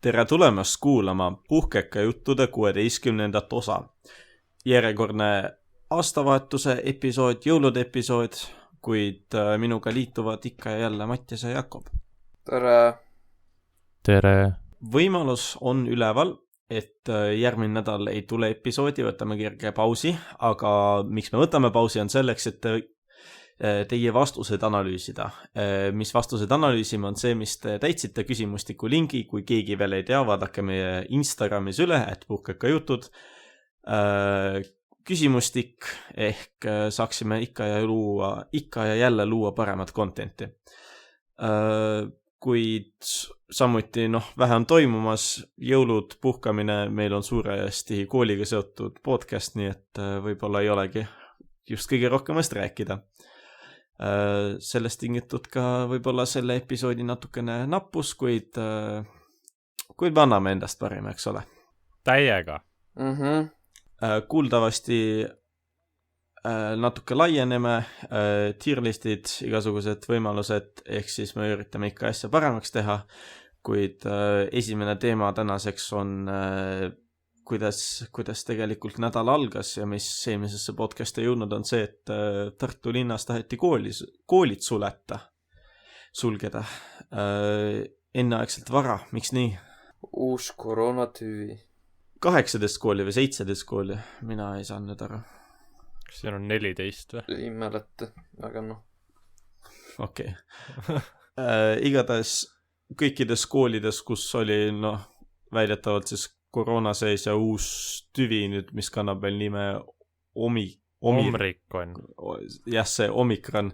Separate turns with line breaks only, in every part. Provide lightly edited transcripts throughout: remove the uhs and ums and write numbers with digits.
Tere tulemast kuulama Puhkeka juttude 16. osa. Järjekordne aastavahetuse episood, jõulude episood, kuid minuga liituvad ikka ja jälle Mattias ja Jakob.
Tere!
Tere!
Võimalus on üleval, et järgmine nädal ei tule episoodi, võtame kerge pausi, aga miks me võtame pausi on selleks, et teie vastused analüüsida. Mis vastused analüüsime on see, mis te täitsite küsimustiku lingi, kui keegi veel ei tea, vaadake meie Instagramis üle, et Puhkeka jutud küsimustik, ehk saaksime ikka ja jälle luua paremat contenti. Kuid samuti vähe on toimumas, jõulud, puhkamine, meil on suuresti kooliga seotud podcast, nii et võib-olla ei olegi just kõige rohkemast rääkida. Sellest tingitud ka võib-olla selle episoodi natukene nappus, kuid me anname endast parima, eks ole.
Täiega.
Kuuldavasti natuke laieneme, tierlistid, igasugused võimalused, ehk siis me üritame ikka asja paremaks teha, kuid esimene teema tänaseks on kuidas tegelikult nädal algas ja mis eelmisesse podcasti jõudnud on see, et Tartu linnas taheti koolid sulgeda. Enneaegselt vara, miks nii?
Uus koroonatüüvi.
18 kooli või 17 kooli, mina ei saa nüüd aru.
Siin on 14 või?
Ei mäleta, aga
Okei. Igatahes kõikides koolides, kus oli väidetavalt siis koroona sees ja uus tüvi nüüd, mis kannab veel nime
Omikron.
Jah, see Omikron,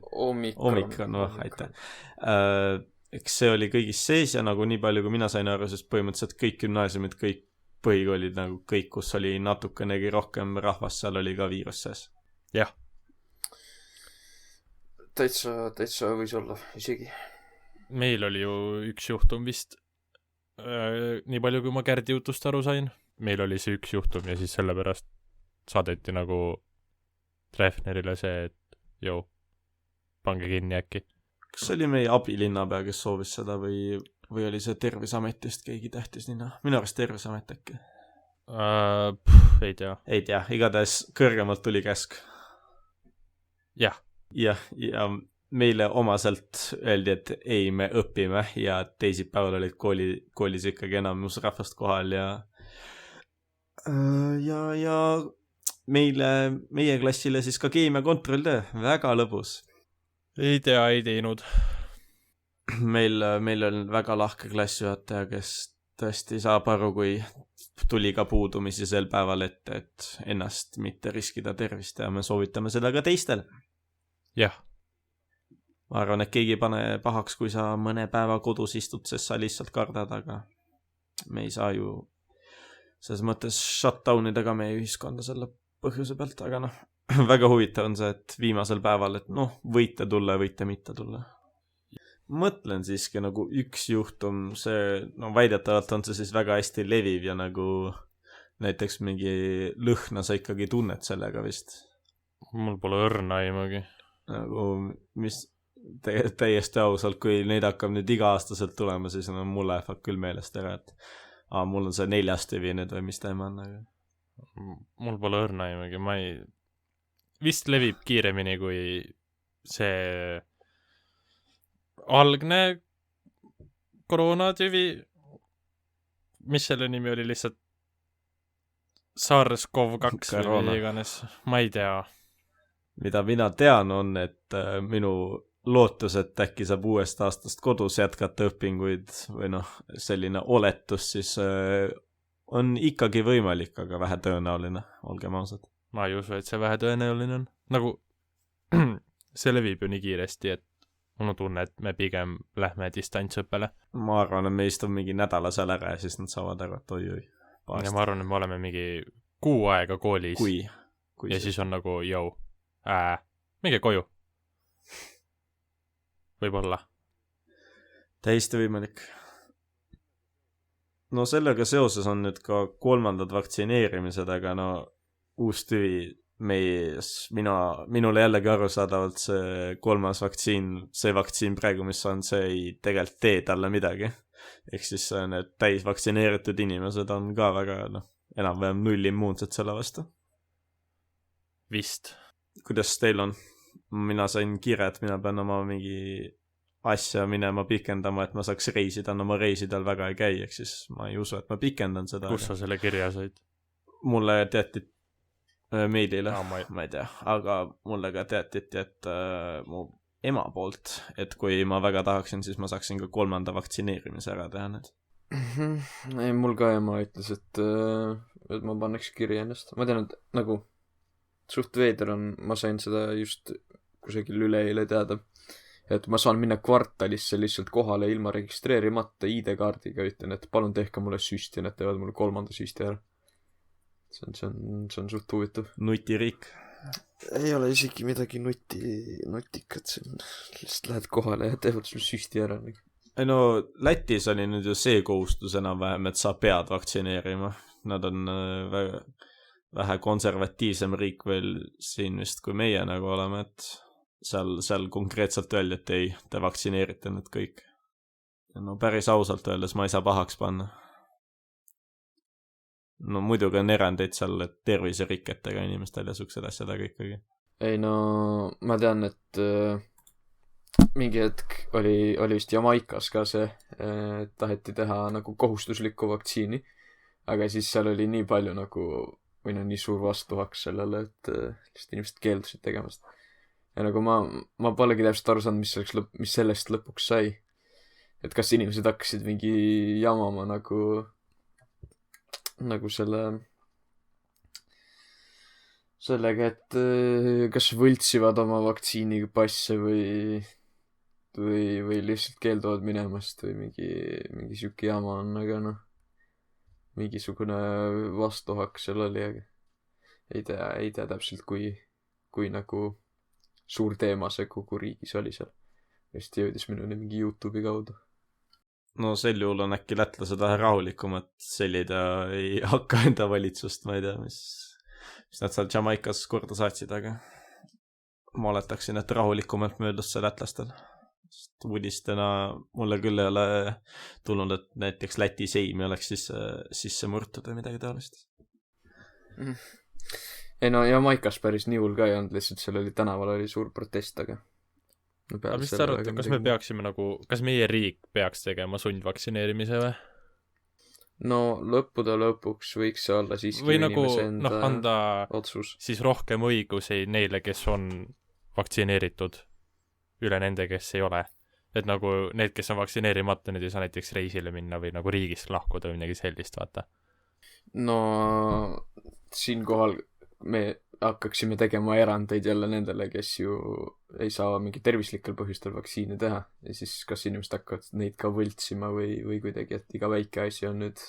aitäh. Eks see oli kõigis sees ja nagu nii palju, kui mina sain aru, sest põhimõtteliselt kõik gümnaasiumid, kõik põhikoolid, nagu kõik, kus oli natukenegi rohkem rahvast, seal oli ka viirus sees.
Jah.
Täitsa võis olla isegi.
Meil oli ju üks juhtum vist, nii palju kui ma Kärdi jutust aru sain. Meil oli see üks juhtum ja siis sellepärast saadeti nagu Treffnerile see, et pange kinni äkki.
Kas see oli meie abilinnapea, kes soovis seda või oli see Tervisametist keegi tähtis nina? Minu arust Tervisamet äkki.
Ei tea.
Ei tea, igatahes kõrgemalt tuli käsk.
Jah.
Ja meile omaselt öeldi, et ei, me õpime ja teisipäeval olid koolis ikkagi enamus rahvast kohal ja meie klassile siis ka keemia kontrolltöö, väga lõbus.
Ei tea, ei teinud.
Meil on väga lahke klassijuhataja, kes tõesti saab aru, kui tuli ka puudumisi sel päeval ette, et ennast mitte riskida tervist ja me soovitame seda ka teistel.
Jah.
Ma arvan, et keegi ei pane pahaks, kui sa mõne päeva kodus istud, sest sa lihtsalt kardad, aga me ei saa ju selles mõttes shutdownida ka meie ühiskonda selle põhjuse pealt, aga väga huvitav on see, et viimasel päeval, et võite tulla ja võite mitte tulla. Mõtlen siiski nagu üks juhtum, see, väidetavalt on see siis väga hästi leviv ja nagu näiteks mingi lõhna sa ikkagi tunned sellega vist.
Mul pole õrna imagi.
Nagu, mis täiesti ausalt, kui neid hakkab nüüd iga-aastaselt tulema, siis mulle läheb küll meelest ära, et mul on see 4. tüvi nüüd või mis teema on.
Mul pole õrna imagi, vist levib kiiremini kui see algne koroonatüvi, mis selle nimi oli lihtsalt SARS-CoV-2 või iganes, ma ei tea.
Mida mina tean on, et minu lootus, et äkki saab uuest aastast kodus jätkata õpinguid või selline oletus siis on ikkagi võimalik, aga vähe tõenäoline, olgem ausad.
Ma ei usu, et see vähe tõenäoline on. Nagu see levib ju nii kiiresti, et mul on tunne, et me pigem lähme distantsõppele.
Ma arvan, et me istume mingi nädala seal ära ja siis nad saavad ära, et oi.
Ja ma arvan, et me oleme mingi 6 aega koolis.
Kui
ja siis on nagu, minge koju. Võib-olla.
Täiesti võimalik. Sellega seoses on nüüd ka 3. vaktsineerimised, aga uus tüvi minule jällegi arusaadavalt see 3. vaktsiin, see vaktsiin praegu, mis on, see ei tegelikult tee talle midagi. ehk siis need täisvaktsineeritud inimesed on ka väga enam-vähem nullimmuunsed selle vastu.
Vist.
Kuidas teil on? Mina sain kirja, et mina pean oma mingi asja minema pikendama, et ma saaks reisida, no ma reisidel väga ei käi, ehk siis ma ei usu, et ma pikendan seda.
Kus sa selle kirja said?
Mulle teatiti meilile,
ma
ei tea, aga mulle ka teatiti, et mu ema poolt, et kui ma väga tahaksin, siis ma saaksin ka 3. vaktsineerimise ära teha nüüd.
Ei, mul ka ema ütles, et ma pannaks kirja ennast. Ma tean, et nagu suht veider on, ma sain seda just kusagil üleeile teada, et ma saan minna kvartalisse lihtsalt kohale ilma registreerimata ID-kaardiga, ütlen, et palun tehke mulle süsti ja nad teevad mulle 3. süsti ära. See on suht huvitav.
Nutiriik.
Ei ole isegi midagi nutikat, lihtsalt lähed kohale ja teevad sul süsti ära.
Ei no, Lätis oli nüüd ju see kohustus enam-vähem, et sa pead vaktsineerima. Nad on vähe konservatiivsem riik veel siin vist, kui meie nagu oleme, et seal konkreetselt öeldi, et ei, te vaktsineerite nüüd kõik. No päris ausalt öeldes ma ei saa pahaks panna. No muidugi on erandeid seal terviseriketega inimestel ja suksed asjadega ikkagi.
Ei no, ma tean, et mingi hetk oli vist Jamaikas ka see, taheti teha nagu kohustuslikku vaktsiini, aga siis seal oli nii palju nagu, või no nii suur vastuhaks sellele, et lihtsalt inimesed keeldusid tegemast. Ja nagu ma polegi täpselt aru saanud, mis sellest lõpuks sai. Et kas inimesed hakkasid mingi jamama nagu sellega, et kas võltsivad oma vaktsiinipasse või lihtsalt keelduvad minemast või mingi siuke jama on, aga noh, mingisugune vastuhak seal oli, aga ei tea täpselt, kui nagu suur teema see kogu riigis oli seal. Just jõudis minuni mingi YouTube'i kaudu.
No sel juhul on äkki lätlased vähe rahulikumad sellid ja ei hakka enda valitsust, ma ei tea, mis nad seal Jamaikas korda saatsid, aga ma oletaksin, et rahulikumalt möödus see lätlastel. Uudistena mulle küll ei ole tulnud, et näiteks Läti seimi oleks sisse murtud või midagi taolist.
Ei no Jamaikas päris nii hull ka ei olnud, lihtsalt seal oli tänaval oli suur protest, aga
mis sa arvad, kas me peaksime kas meie riik peaks tegema sundvaktsineerimise või?
No lõppude lõpuks võiks see olla siiski
või nagu,
inimese enda
anda
otsus.
Siis rohkem õigusi neile, kes on vaktsineeritud üle nende, kes ei ole. Et nagu need, kes on vaktsineerimata, nüüd ei saa näiteks reisile minna või nagu riigist lahkuda või midagi sellist, vaata.
No siinkohal me hakkaksime tegema erandeid jälle nendele, kes ju ei saa mingi tervislikel põhjustel vaktsiini teha. Ja siis kas inimesed hakkavad neid ka võltsima või kuidagi, et iga väike asi on nüüd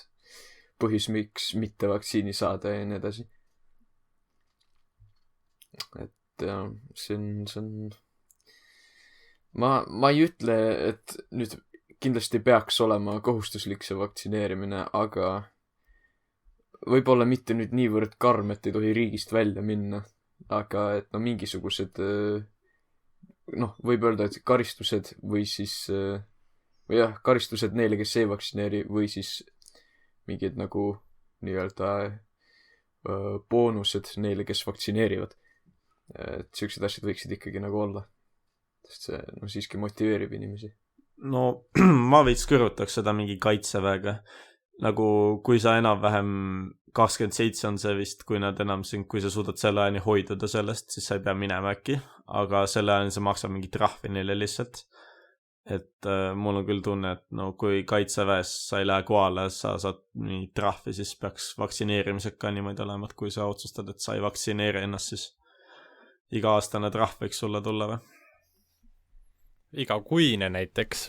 põhjus, miks mitte vaktsiini saada ja nii edasi. Et jah, see on... Ma ei ütle, et nüüd kindlasti peaks olema kohustuslik see vaktsineerimine, aga võib-olla mitte nüüd niivõrd karm, et ei tohi riigist välja minna, aga et no mingisugused võib öelda, et karistused või siis karistused neile, kes ei vaktsineeri või siis mingid nagu nii-öelda boonused neile, kes vaktsineerivad. Et sellised asjad võiksid ikkagi nagu olla. Sest see siiski motiveerib inimesi.
No ma veits kõrvutaks seda mingi kaitseväega. Nagu kui sa enam-vähem 27 on see vist, kui sa suudad selle ajani hoiduda sellest, siis sa ei pea minema äkki, aga selle ajani sa maksad mingi trahvi neile lihtsalt. Et mul on küll tunne, et no kui kaitseväes sa ei lähe kohale, sa saad mingi trahvi, siis peaks vaktsineerimised ka niimoodi olema, et kui sa otsustad, et sa ei vaktsineeri ennast, siis iga-aastane trahv võiks sulle tulla või?
Igakuine näiteks.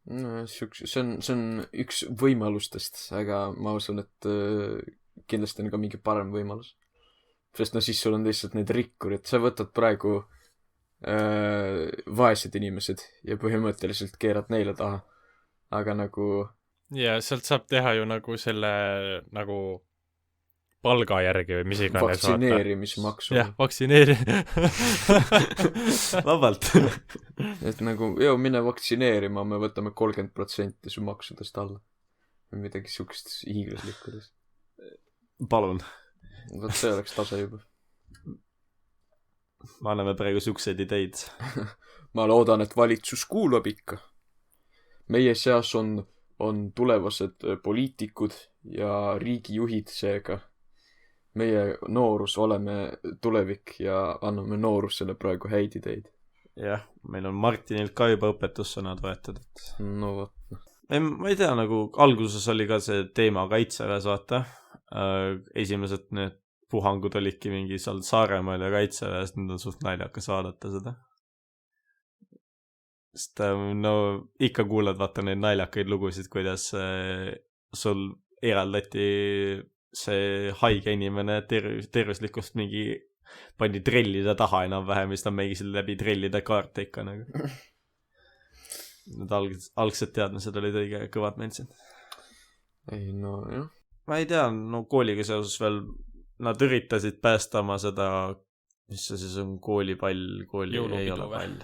See on üks võimalustest, aga ma usun, et kindlasti on ka mingi parem võimalus. Sest siis sul on lihtsalt need rikkurid. Sa võtad praegu vaesed inimesed ja põhimõtteliselt keerad neile taha. Aga nagu...
Ja sealt saab teha ju nagu selle nagu palga järgi või mis iganes .
vaktsineerimismaksu .
jah ,
vabalt .
et nagu , mine vaktsineerima , me võtame 30% su maksudest alla . või midagi siukest hiiglaslikkudes .
palun .
vot see oleks tase juba .
me anname praegu siukseid ideid .
ma loodan , et valitsus kuulab ikka . meie seas on tulevased poliitikud ja riigijuhid , seega meie noorus oleme tulevik ja anname noorusele praegu häid ideid .
jah , meil on Martinilt ka juba õpetussõnad võetud , et
no vot .
ei , ma ei tea , nagu alguses oli ka see teema kaitseväes , vaata . Esimesed need puhangud olidki mingi seal Saaremaal ja kaitseväes , nüüd on suht naljakas vaadata seda . sest no ikka kuulad vaata neid naljakaid lugusid , kuidas sul eraldati see haige inimene tervislikust mingi pandi trellide taha enam-vähem ja siis ta mängisid läbi trellide kaarte ikka nagu . Need algsed teadmised olid õige kõvad meil siin .
ei no jah .
ma ei tea , no kooliga seoses veel nad üritasid päästa oma seda , mis see siis on , koolipall , kooli
Jõulupidu
ei ole
või?
pall .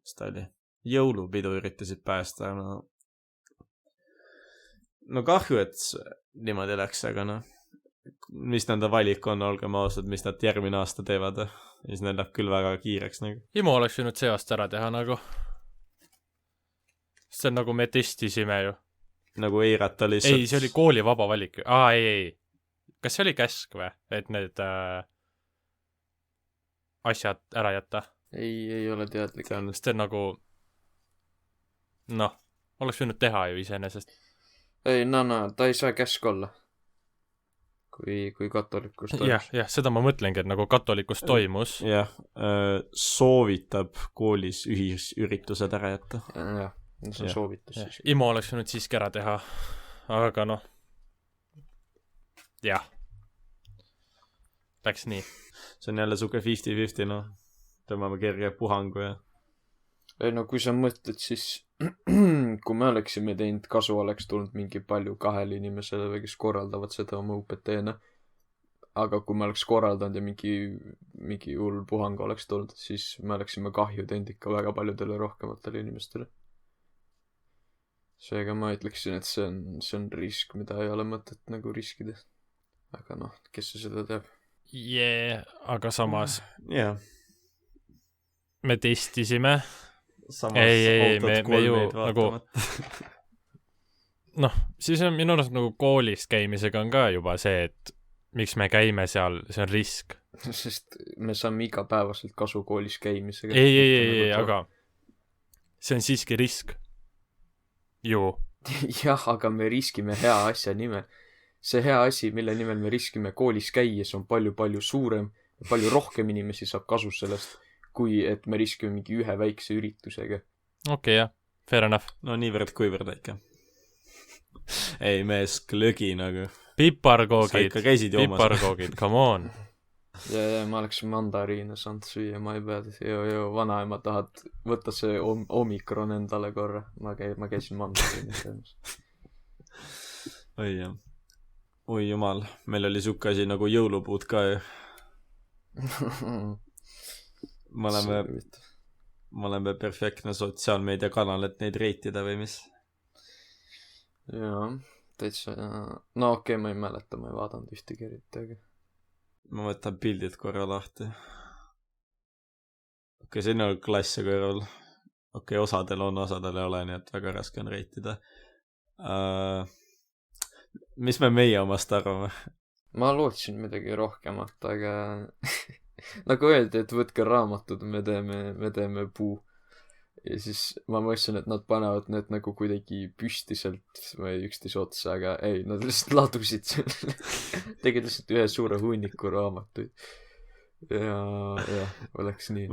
mis ta oli ? jõulupidu üritasid päästa , no kahju , et niimoodi läks , aga noh , mis nende valik on , olgem ausad , mis nad järgmine aasta teevad , ja siis neil läheb küll väga kiireks nagu .
Imo oleks võinud see aasta ära teha nagu . see on nagu me testisime ju .
nagu eirata lihtsalt .
ei , see oli kooli vaba valik . ei . kas see oli käsk või , et need asjad ära jätta ?
ei ole teadlik .
sest see on nagu noh , oleks võinud teha ju iseenesest .
ei ta ei saa käsk olla . kui katolikus
jah , seda ma mõtlengi , et nagu katolikus toimus .
jah , soovitab koolis ühisüritused ära jätta .
jah , see on soovitus siis .
Imo oleks võinud siiski ära teha , aga noh , jah , läks nii .
see on jälle siuke 50-50 , noh . tõmbame kerge puhangu ja
ei no kui sa mõtled , siis kui me oleksime teinud , kasu oleks tulnud mingi palju 2 inimesele või kes korraldavad seda oma UPT-na . aga kui me oleks korraldanud ja mingi hull puhang oleks tulnud , siis me oleksime kahju teinud ikka väga paljudele rohkematele inimestele . seega ma ütleksin , et see on risk , mida ei ole mõtet nagu riskida . aga noh , kes see seda teab ?
aga samas
jah ,
me testisime ,
samas
Ei,
autod
me ju
kolmeid
nagu-
vaatamata .
noh , siis on minu arust nagu koolis käimisega on ka juba see , et miks me käime seal , see on risk .
sest me saame igapäevaselt kasu koolis käimisega .
ei , aga see on siiski risk . ju .
jah , aga me riskime hea asja nimel . see hea asi , mille nimel me riskime koolis käies , on palju-palju suurem ja palju rohkem inimesi saab kasu sellest , kui et me riskime mingi ühe väikse üritusega .
okei , jah , fair enough .
no niivõrd-kuivõrd ikka . ei , mees , glögi nagu . sa
piparkoogid
ikka , käisid joomas .
piparkoogid , come on .
ja ma oleks mandariine saanud süüa , ma ei pea , vanaema , tahad võtta see omikron endale korra ? ma käisin mandariine söömas .
oi jah . oi jumal , meil oli siuke asi nagu jõulupuud ka ju . me oleme perfektne sotsiaalmeediakanal , et neid reitida või mis ?
jaa , täitsa , no okei , ma ei mäleta , ma ei vaadanud ühtegi eriti , aga
ma võtan pildid korra lahti . okei , siin on klasse kõrval . okei , osadel on , osadel ei ole , nii et väga raske on reitida . mis me meie omast arvame ?
ma lootsin midagi rohkemat , aga nagu öeldi , et võtke raamatud , me teeme puu . ja siis ma mõtlesin , et nad panevad need nagu kuidagi püstiselt või üksteise otsa , aga ei , nad lihtsalt ladusid selle . tegid lihtsalt ühe suure hunniku raamatuid . ja oleks nii .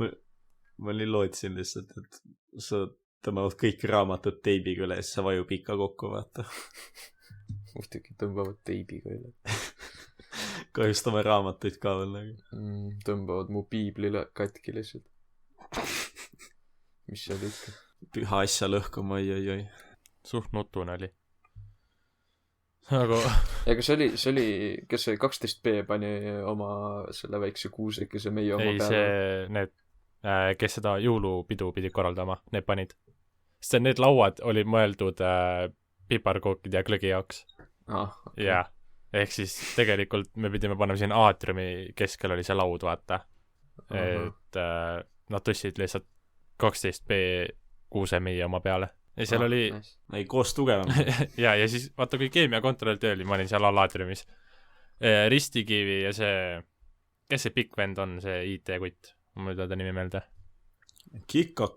ma nii lootsin lihtsalt , et sa tõmbavad kõik raamatud teibiga üle ja siis see vajub ikka kokku , vaata .
muidugi tõmbavad teibiga üle .
kahjustame raamatuid ka veel nagu .
tõmbavad mu piiblile katki lihtsalt . mis seal ikka .
püha asja lõhkuma , oi-oi-oi .
suht nutune oli . nagu
ja kas see 12B pani oma selle väikse kuusekese meie oma
ei,
peale?
need, kes seda jõulupidu pidid korraldama, need panid. Sest need lauad olid mõeldud piparkookide ja glögi jaoks.
Okay.
Jah, ehk siis tegelikult me pidime panema siin aatriumi keskel oli see laud, vaata. Et nad tõstsid lihtsalt 12B kuuse meie oma peale. Ja seal oli
nice.
ei, koos tugevam.
ja siis vaata, kui keemiakontroll tööl, ma olin seal aatriumis. Ristikivi ja see, kes see pikk vend on, see IT-kutt, mul ei tea ta nimi meelde.
Kikko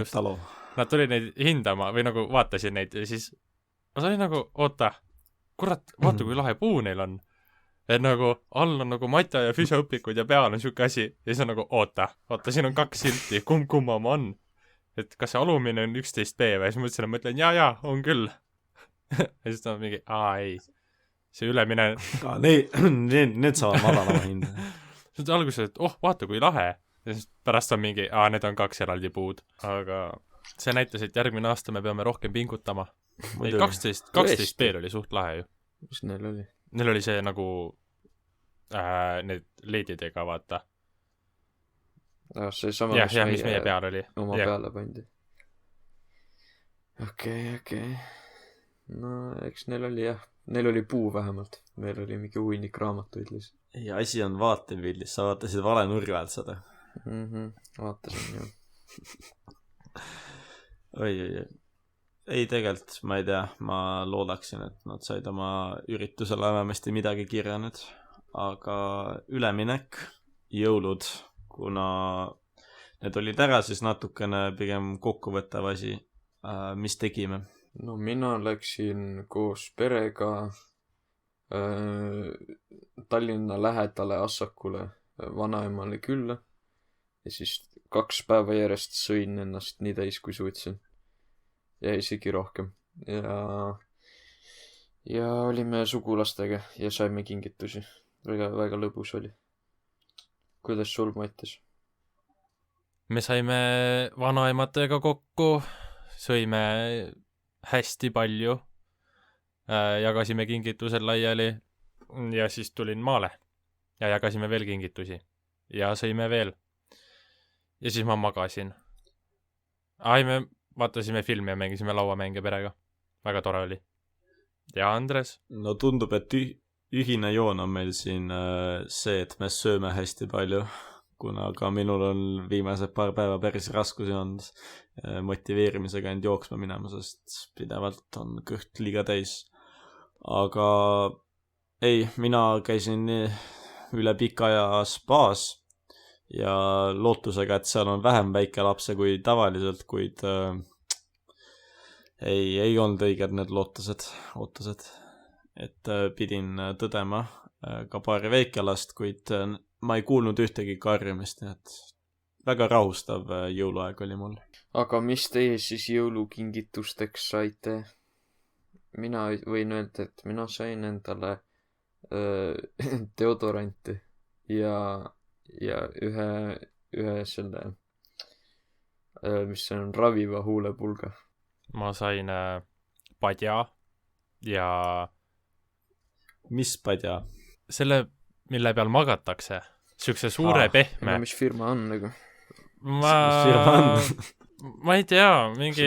Talo.
Nad tulid neid hindama või nagu vaatasid neid ja siis ma sain nagu, oota, kurat, vaata kui lahe puu neil on. Et nagu all on nagu matja ja füsioõpikud ja peal on siuke asi ja siis on nagu, oota, siin on 2 silti, kumma oma on. Et kas see alumine on 11B või? Siis mõtlesin, et mõtlen, jaa, on küll. ja siis ta on mingi, ei, see ülemine...
Need saavad madalama hinda.
Siis alguses, et vaata kui lahe. Ja siis pärast on mingi, need on 2 eraldi puud. Aga see näitas, et järgmine aasta me peame rohkem pingutama. 12B oli suht lahe ju.
Mis neil oli?
Neil oli see nagu need leedidega, vaata.
See sama,
mis meie peal oli.
Oma peale pandi. Okei. No, eks neil oli jah. Neil oli puu vähemalt. Meil oli mingi hunnik raamatuid lihtsalt.
Ei, asi on vaatepildis. Sa vaatasid vale nurga alt seda.
Vaatasin, jah.
Oi. Ei, tegelikult, ma ei tea. Ma loodaksin, et nad said oma üritusele vähemasti midagi kirja nüüd. Aga üleminek, jõulud, kuna need olid ära, siis natukene pigem kokkuvõttav asi, mis tegime.
No mina läksin koos perega Tallinna lähedale Assakule vanaemale külla ja siis 2 päeva järjest sõin ennast nii täis, kui suutsin. Ja isegi rohkem. Ja olime sugulastega ja saime kingitusi. Väga, väga lõbus oli. Kuidas sul, Mattis?
Me saime vanaematega kokku, sõime hästi palju, jagasime kingitused laiali ja siis tulin maale ja jagasime veel kingitusi ja sõime veel. Ja siis ma magasin. Me vaatasime filmi ja mängisime lauamänge perega. Väga tore oli. Ja Andres?
No tundub, et ühine joon on meil siin see, et me sööme hästi palju, kuna ka minul on viimased paar päeva päris raskusi olnud motiveerimisega end jooksma minema, sest pidevalt on kõht liiga täis. Aga ei, mina käisin üle pika aja spaas ja lootusega, et seal on vähem väikelapse kui tavaliselt, kuid ei olnud õiged need ootused. Et pidin tõdema ka paari väikelast, kuid ma ei kuulnud ühtegi karjumist, nii et väga rahustav jõuluaeg oli mul.
Aga mis teie siis jõulukingitusteks saite? Mina võin öelda, et mina sain endale deodoranti ja ühe selle, mis see on, raviva huulepulga.
Ma sain padja ja...
Mis padja?
Selle, mille peal magatakse. Sükse suure pehme.
Mis firma on nagu?
Mis firma on?
Ma ei tea, mingi...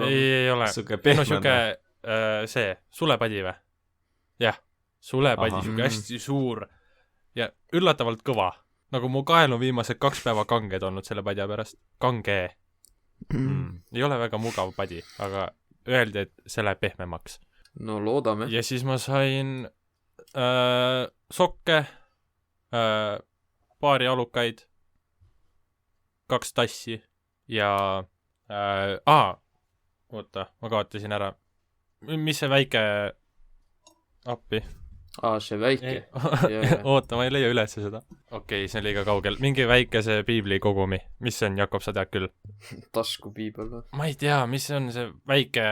Ei ole.
Suke pehme.
No suke see, sulepadi või? Jah, sulepadi, suke hästi suur ja üllatavalt kõva. Nagu mu kael on viimased 2 päeva kanged olnud selle padja pärast. Kange. Ei ole väga mugav padi, aga öeldi, et see läheb pehmemaks.
No loodame.
Ja siis ma sain sokke, paari alukaid, 2 tassi ja oota, ma kaotasin ära. Mis see väike appi?
See väike.
Oota, ma ei leia üles seda. Okei, see on liiga kaugel. Mingi väikese piibli kogumi. Mis see on, Jakob, sa tead küll?
Taskupiibel või?
Ma ei tea, mis on see väike...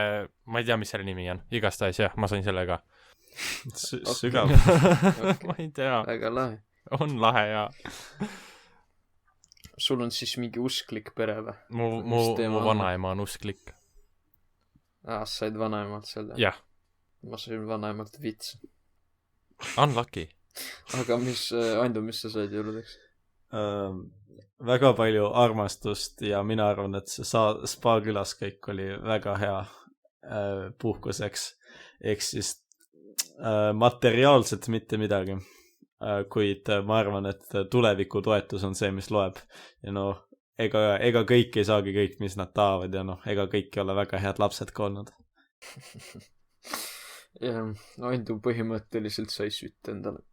Ma ei tea, mis selle nimi on. Igastahes, jah, ma sain sellega.
Sügav.
Ma ei tea.
Väga lahe.
On lahe, jaa.
Sul on siis mingi usklik pere või?
Mu vanaema on usklik.
Said vanaemalt selle?
Jah.
ma sain vanaemalt vitsi.
Unlucky.
Aga Andu, mis sa said jõuludeks?
Väga palju armastust ja mina arvan, et see spa külaskäik oli väga hea puhkuseks. Ehk siis materiaalselt mitte midagi. Kuid ma arvan, et tulevikutoetus on see, mis loeb. Ja ega kõik ei saagi kõik, mis nad tahavad ja ega kõik ei ole väga head lapsed ka olnud.
Ja Andu põhimõtteliselt sai sütt endale.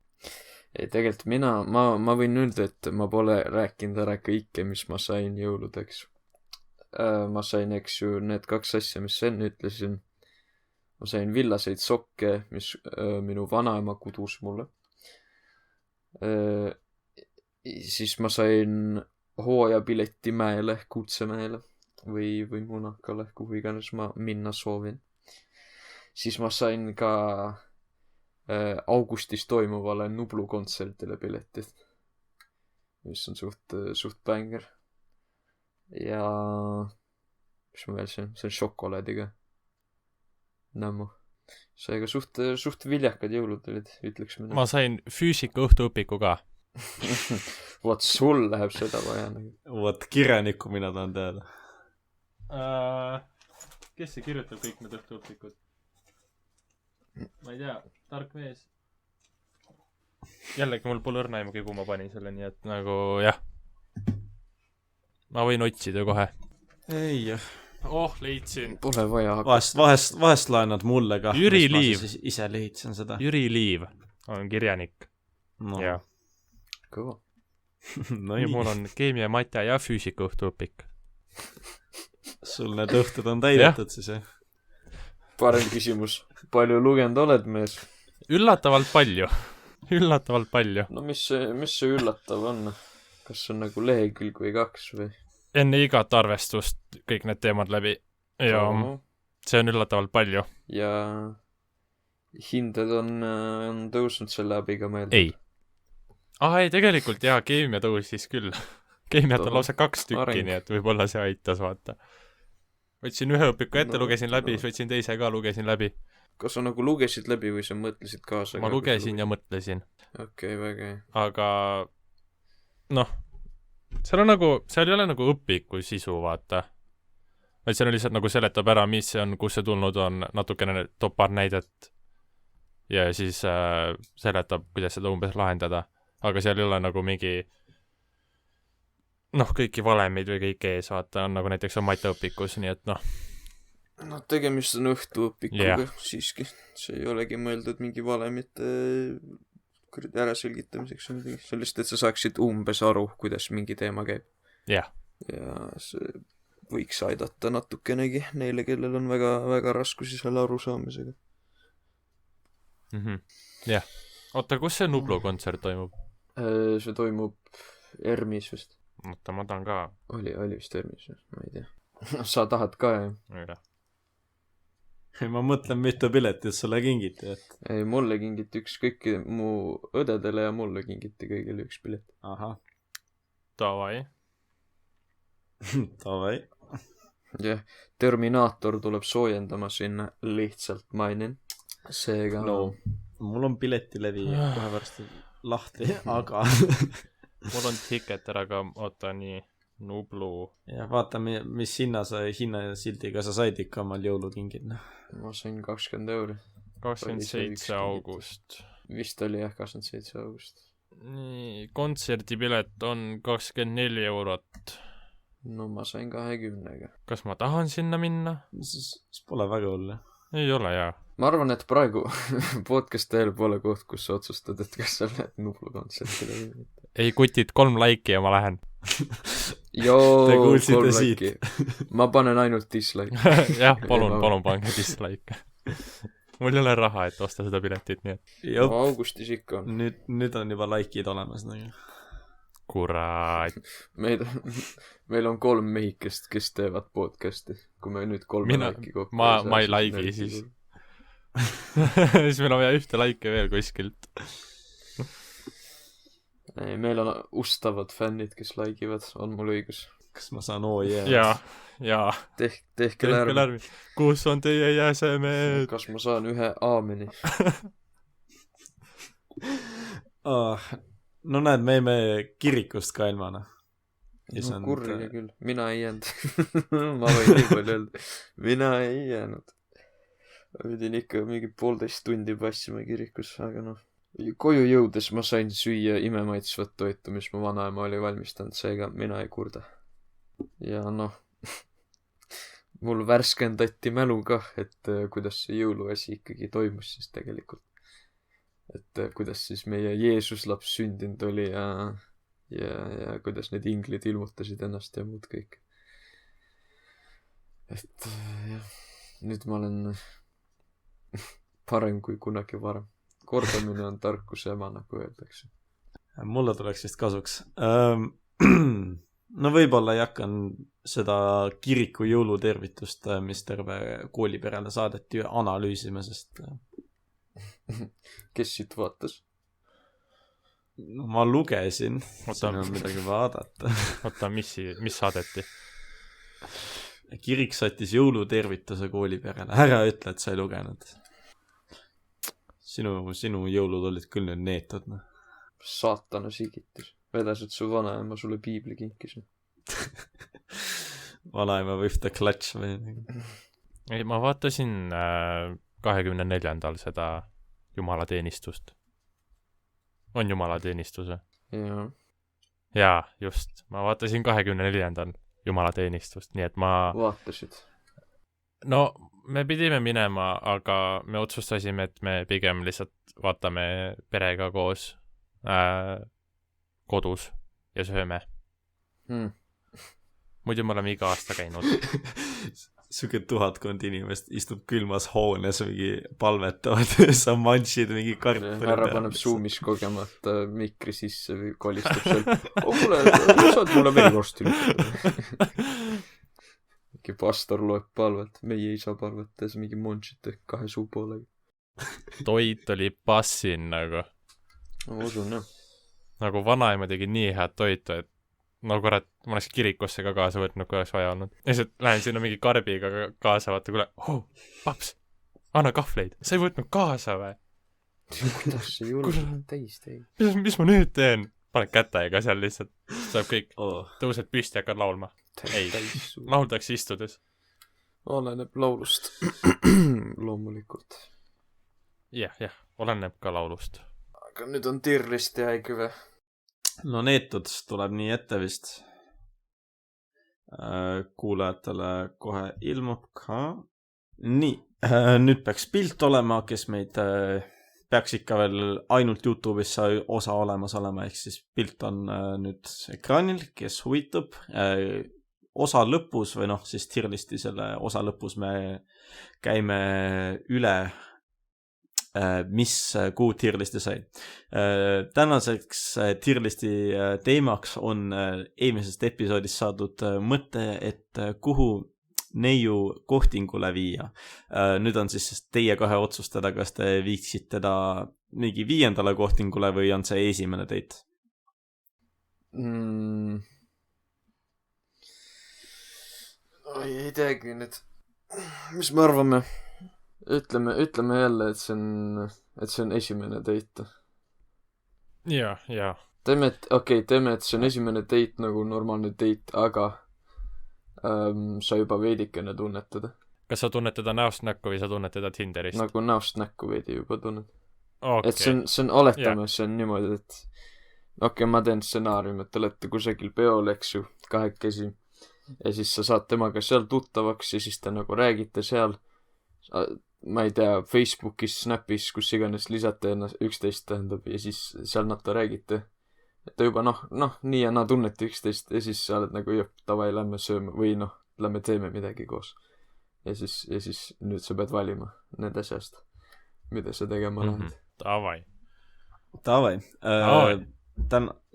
Ei, tegelikult ma võin öelda, et ma pole rääkinud ära kõike, mis ma sain jõuludeks. Ma sain, eks ju, need 2 asja, mis enne ütlesin. Ma sain villaseid sokke, mis minu vanaema kudus mulle. Siis ma sain hooajapileti mäele, Kutsemäele või Munakale, kuhu iganes ma minna soovin. Siis ma sain ka augustis toimuvale Nublu kontserdile piletid, mis on suht bänger. Ja mis ma veel sain? See on šokolaadiga. Nämmu. Seega suht viljakad jõulud olid, ütleks mina.
Ma sain füüsika õhtuõpiku ka.
Vot sul läheb seda vaja.
Vot kirjanikku mina tahan teada.
Kes see kirjutab kõik need õhtuõpikud? Ma ei tea, tark mees. Jällegi mul pole õrna aimugi, kui ma panin selle, nii et nagu jah. Ma võin otsida kohe.
Ei jah.
Leidsin.
Pole vaja hakata.
Vahest laenad mulle ka.
Jüri Liiv.
Ise leidsin seda.
Jüri Liiv on kirjanik.
No.
Ja.
Kõva.
No
ja mul on keemia, matja ja füüsika õhtuõpik.
Sul need õhtud on täidetud siis, jah?
Parem küsimus. Palju lugenud oled, mees?
Üllatavalt palju. Üllatavalt palju.
No mis see üllatav on? Kas on nagu lehekülg või 2 või?
Enne igat arvestust kõik need teemad läbi. Ja see on üllatavalt palju.
Ja hinded on tõusnud selle abiga meelde?
Ei. Ei, tegelikult jaa, keemia tõusis küll. Keemiat on lausa 2 tükki, nii et võib-olla see aitas, vaata. Võtsin ühe õpiku ette, lugesin läbi, siis võtsin teise ka, lugesin läbi.
Kas sa nagu lugesid läbi või sa mõtlesid kaasa?
Ma lugesin ja mõtlesin.
Okei, väga hea.
Aga seal ei ole nagu õpiku sisu, vaata. Vaid seal on lihtsalt nagu seletab ära, mis see on, kus see tulnud on, natukene toob paar näidet ja siis seletab, kuidas seda umbes lahendada. Aga seal ei ole nagu mingi kõiki valemid või kõik ees, vaata, on nagu näiteks on matjaõpikus, nii et
tegemist on õhtuõpikuga siiski. See ei olegi mõeldud mingi valemite ära selgitamiseks või midagi. See on lihtsalt, et sa saaksid umbes aru, kuidas mingi teema käib.
Ja
see võiks aidata natukenegi neile, kellel on väga, väga raskusi selle arusaamisega.
Jah. Oota, kus see Nublu kontsert toimub?
See toimub ERMis vist.
Oota, ma tahan ka.
Oli vist ERMis, ma ei tea. Sa tahad ka, jah?
Ma mõtlen, mitu piletit sulle kingiti, et...
Ei, mulle kingiti kõiki mu õdedele ja mulle kingiti kõigile 1 pilet.
Ahah.
Davai.
Davai.
Jah, Terminaator tuleb soojendama sinna, lihtsalt mainin. Seega...
Mul on piletilevi kohe varsti lahti, aga...
Mul on ticket ära ka, oota nii, Nublu.
Ja vaata, mis hinnasildiga sa said ikka omal jõulukingid.
Ma sain 20 euri.
27 august.
Vist oli jah, 27 august.
Nii, kontserdipilet on 24 eurot.
No ma sain 20-ga.
Kas ma tahan sinna minna?
See pole väga hull.
Ei ole, jaa.
Ma arvan, et praegu podcastil pole koht, kus sa otsustad, et kas sa lähed Nublu kontsertile või mitte.
Ei, kutid 3 laiki ja ma lähen.
Te kuulsite siit.
Ma panen ainult dislike.
Jah, palun pange dislike. Mul ei ole raha, et osta seda piletit, nii et...
Augustis ikka on.
Nüüd on juba likeid olemas.
Kurat.
Meil on 3 mehikest, kes teevad podcasti. Kui me nüüd 3 laiki kokku...
Ma ei like'i siis. Siis meil on vaja 1 laike veel kuskilt.
Meil on ustavad fännid, kes like'ivad, on mul õigus.
kas ma saan oo jää?
jaa.
Tehke lärmi.
Kus on teie jäsemed?
Kas ma saan ühe aameni?
No näed, me jäime kirikust ka ilmana.
No kurja küll. Mina ei jäänud. Ma võin nii palju öelda. Mina ei jäänud. Pidin ikka mingi 1,5 tundi passima kirikus, aga noh. Koju jõudes ma sain süüa imemaitsvat toitu, mis mu vanaema oli valmistanud, seega mina ei kurda. Ja noh, mul värskendati mälu kah, et kuidas see jõuluasi ikkagi toimus siis tegelikult. Et kuidas siis meie Jeesus laps sündinud oli ja kuidas need inglid ilmutasid ennast ja muud kõik. Et jah, nüüd ma olen parem kui kunagi varem. Kordamine on tarkuse ema, nagu öeldakse.
Mulle tuleks vist kasuks. No võib-olla hakkan seda kiriku jõulutervitust, mis terve kooliperele saadeti, analüüsima, sest...
Kes siit vaatas?
No, ma lugesin. Siin on midagi vaadata.
Oota, mis saadeti?
Kirik saatis jõulutervituse kooliperele. Ära ütle, et sa ei lugenud. Sinu jõulud olid küll nüüd neetud, noh.
Saatana sigitus. Vedas, et su vanaema sulle piibli kinkis.
Vanaema või ühte klatš või...
Ei, ma vaatasin 24. seda jumalateenistust. On jumalateenistus?
Jaa.
Jaa, just. Ma vaatasin 24. jumalateenistust, nii et ma...
Vaatasid?
No, me pidime minema, aga me otsustasime, et me pigem lihtsalt vaatame perega koos kodus ja sööme. Muidu me oleme iga aasta käinud.
Suke 1000 inimest istub külmas hoones mingi palvetavad, sa manšid mingi kartuli.
Härra paneb Zoomis kogemata mikri sisse või kolistab seal. Kuule, saad mulle veel vorsti lükata. Mingi pastor loeb palvet, meie isa palvetas mingi monšite 2 suu poolega.
Toit oli passin nagu.
Ma usun, jah.
Nagu vanaema tegi nii head toitu, et no kurat, ma oleks kirikusse ka kaasa võtnud, kui oleks vaja olnud. Ja siis lähen sinna mingi karbiga kaasa, vaata, kuule, paps, anna kahvleid. Sa ei võtnud kaasa või?
Kuidas see julm täis teid?
Mis ma nüüd teen? Paned kätega seal lihtsalt. Saab kõik. Tõused püsti ja hakkad laulma. Ei, lauldakse istudes.
Oleneb laulust. Loomulikult.
Jah, oleneb ka laulust.
Aga nüüd on tirlist ja äigi või?
No neetud tuleb nii ette vist. Kuulajatele kohe ilmub ka. Nii, nüüd peaks pilt olema, kes meid peaks ikka veel ainult YouTube'is osa olemas olema, ehk siis pilt on nüüd ekraanil, kes huvitab. Osa lõpus või noh, siis tierlisti selle osa lõpus me käime üle, mis kuu tierlisti sai. Tänaseks tierlisti teemaks on eelmisest episoodist saadud mõte, et kuhu neiu kohtingule viia. Nüüd on siis teie kahe otsustada, kas te viiksid teda mingi 5. kohtingule või on see esimene teit?
Ei teagi nüüd. Mis me arvame? Ütleme jälle, et see on esimene date.
Jaa.
Teeme, et see on esimene date nagu normaalne date, aga sa juba veidikene tunnetada.
Kas sa tunned teda näost näkku või sa tunned teda Tinderist?
Nagu näost näkku veidi juba tunned.
Okay.
Et see on oletame, see on niimoodi, et ma teen stsenaarium, et te olete kusagil peol, eks ju, kahekesi. Ja siis sa saad temaga seal tuttavaks ja siis te nagu räägite seal, ma ei tea, Facebookis, Snapis, kus iganes lisate üksteist tähendab ja siis seal nad räägite. Et ta juba nii ja naa tunnete üksteist ja siis sa oled nagu, davai, lähme sööme või lähme teeme midagi koos. Ja siis nüüd sa pead valima need asjast, mida sa tegema lähed.
Davai.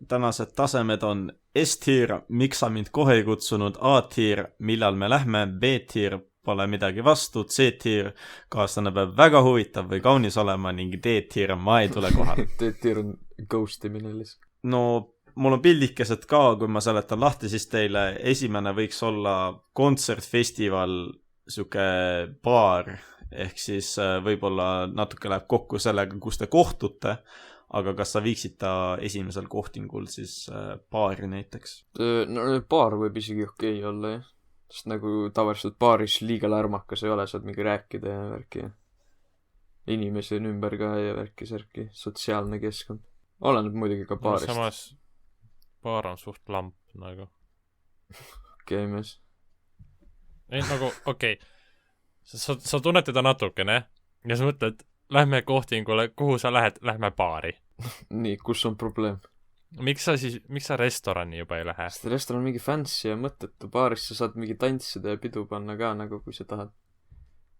Tänased tasemed on S-tier, miks sa mind kohe ei kutsunud, A-tier, millal me lähme, B-tier, pole midagi vastu, C-tier, kaaslane peab väga huvitav või kaunis olema ning D-tier, ma ei tule kohale.
D-tier on ghost imine lihtsalt.
No mul on pildikesed ka, kui ma seletan lahti, siis teile esimene võiks olla kontsertfestival, siuke baar, ehk siis võib-olla natuke läheb kokku sellega, kus te kohtute, aga kas sa viiksid ta esimesel kohtingul siis baari näiteks?
No baar võib isegi okei olla, jah. Sest nagu tavaliselt baaris liiga lärmakas ei ole, saad mingi rääkida ja värki. Inimesi on ümber ka ja värki-särki. Sotsiaalne keskkond. Oleneb muidugi ka baarist.
No, samas baar on suht lamp nagu.
Okei, mees.
Ei, nagu, okei. Sa tunned teda natukene ja sa mõtled, lähme kohtingule, kuhu sa lähed? Lähme baari.
Nii, kus on probleem?
Miks sa restorani juba ei lähe?
Sest restoran on mingi fancy ja mõttetu. Baaris sa saad mingi tantsida ja pidu panna ka, nagu kui sa tahad.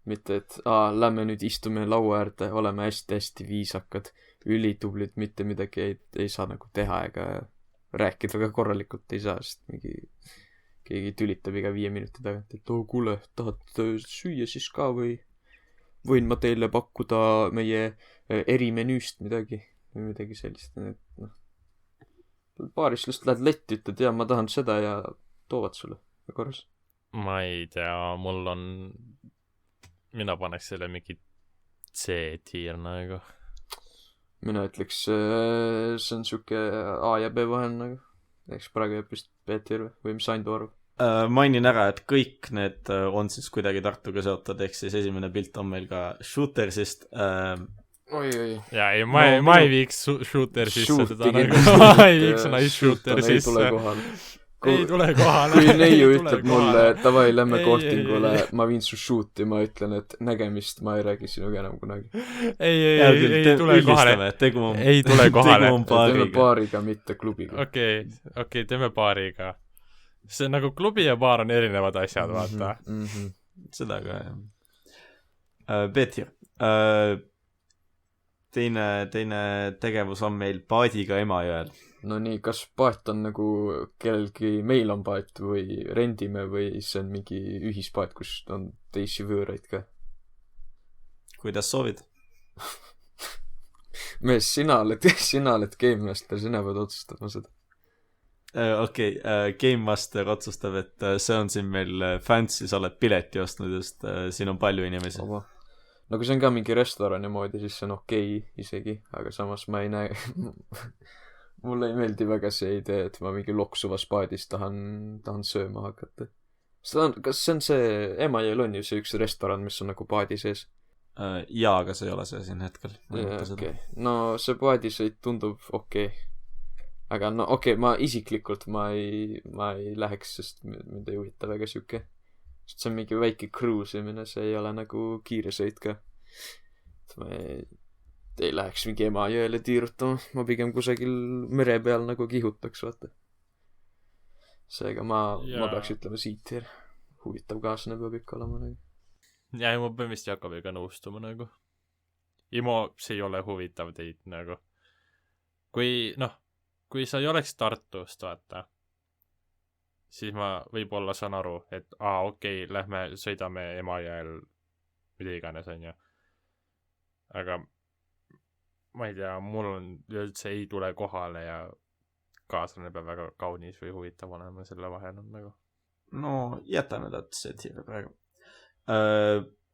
Mitte, et lähme nüüd istume laua äärde, oleme hästi-hästi viisakad, ülitublid, mitte midagi ei saa nagu teha ega rääkida ka korralikult ei saa, sest keegi tülitab iga 5 minuti tagant, et kuule, tahad süüa siis ka või võin ma teile pakkuda meie erimenüüst midagi või midagi sellist, et noh. Baaris lihtsalt lähed letti, ütled, ma tahan seda ja toovad sulle korras.
Ma ei tea, mina paneks selle mingi C-tiir nagu.
Mina ütleks, see on siuke A ja B vahel nagu. Eks praegu jääb vist B-tiir või mis Aindu arv?
Mainin ära, et kõik need on siis kuidagi Tartuga seotud, ehk siis esimene pilt on meil ka Shootersist.
Oi.
Ja ei, ma ei viiks Shooter sisse seda nagu. Ma ei viiks Nice Shooter sisse. Ei tule kohale.
Kui neiu ütleb mulle, et davai, lähme kohtingule, ma viin su shooti, ma ütlen, et nägemist, ma ei räägi sinuga enam kunagi.
Ei tule kohale. Ei tule kohale.
Teeme baariga, mitte klubiga.
Okei, teeme baariga. See nagu klubi ja baar on erinevad asjad, vaata.
Seda ka, jah. Peeter, teine tegevus on meil paadiga Emajõel.
No nii, kas paat on nagu kellelgi, meil on paat või rendime või see on mingi ühispaat, kus on teisi võõraid ka?
Kuidas soovid?
Mees, sina oled Game Master, sina pead otsustama seda.
Okei, Game Master otsustab, et see on siin meil fancy, sa oled pileti ostnud, just siin on palju inimesi.
No kui see on ka mingi restorani moodi, siis see on okei isegi, aga samas ma ei näe mulle ei meeldi väga see idee, et ma mingi loksuvas paadis tahan sööma hakata. Kas see on see, Emajõel on ju see üks restoran, mis on nagu paadi sees?
Jaa, aga see ei ole see siin hetkel.
Okay. No see paadisõit tundub okei. Aga no okei, ma isiklikult ma ei läheks, sest mind ei huvita väga siuke. Sest see on mingi väike cruisimine, see ei ole nagu kiire sõit ka. Ma ei läheks mingi Emajõele tiirutama, ma pigem kusagil mere peal nagu kihutaks, vaata. Seega ma peaks ütlema siit hier. Huvitav kaaslane peab ikka olema nagu.
Ja ma pean vist Jakobiga nõustuma nagu. Imo, see ei ole huvitav teid nagu. Kui sa ei oleks Tartust, vaata, siis ma võib-olla saan aru, et okei, lähme sõidame Emajõel, mida iganes on ju. Aga ma ei tea, mul on üldse ei tule kohale ja kaaslane peab väga kaunis või huvitav olema, selle vahel on nagu.
No, jätame see tiire praegu.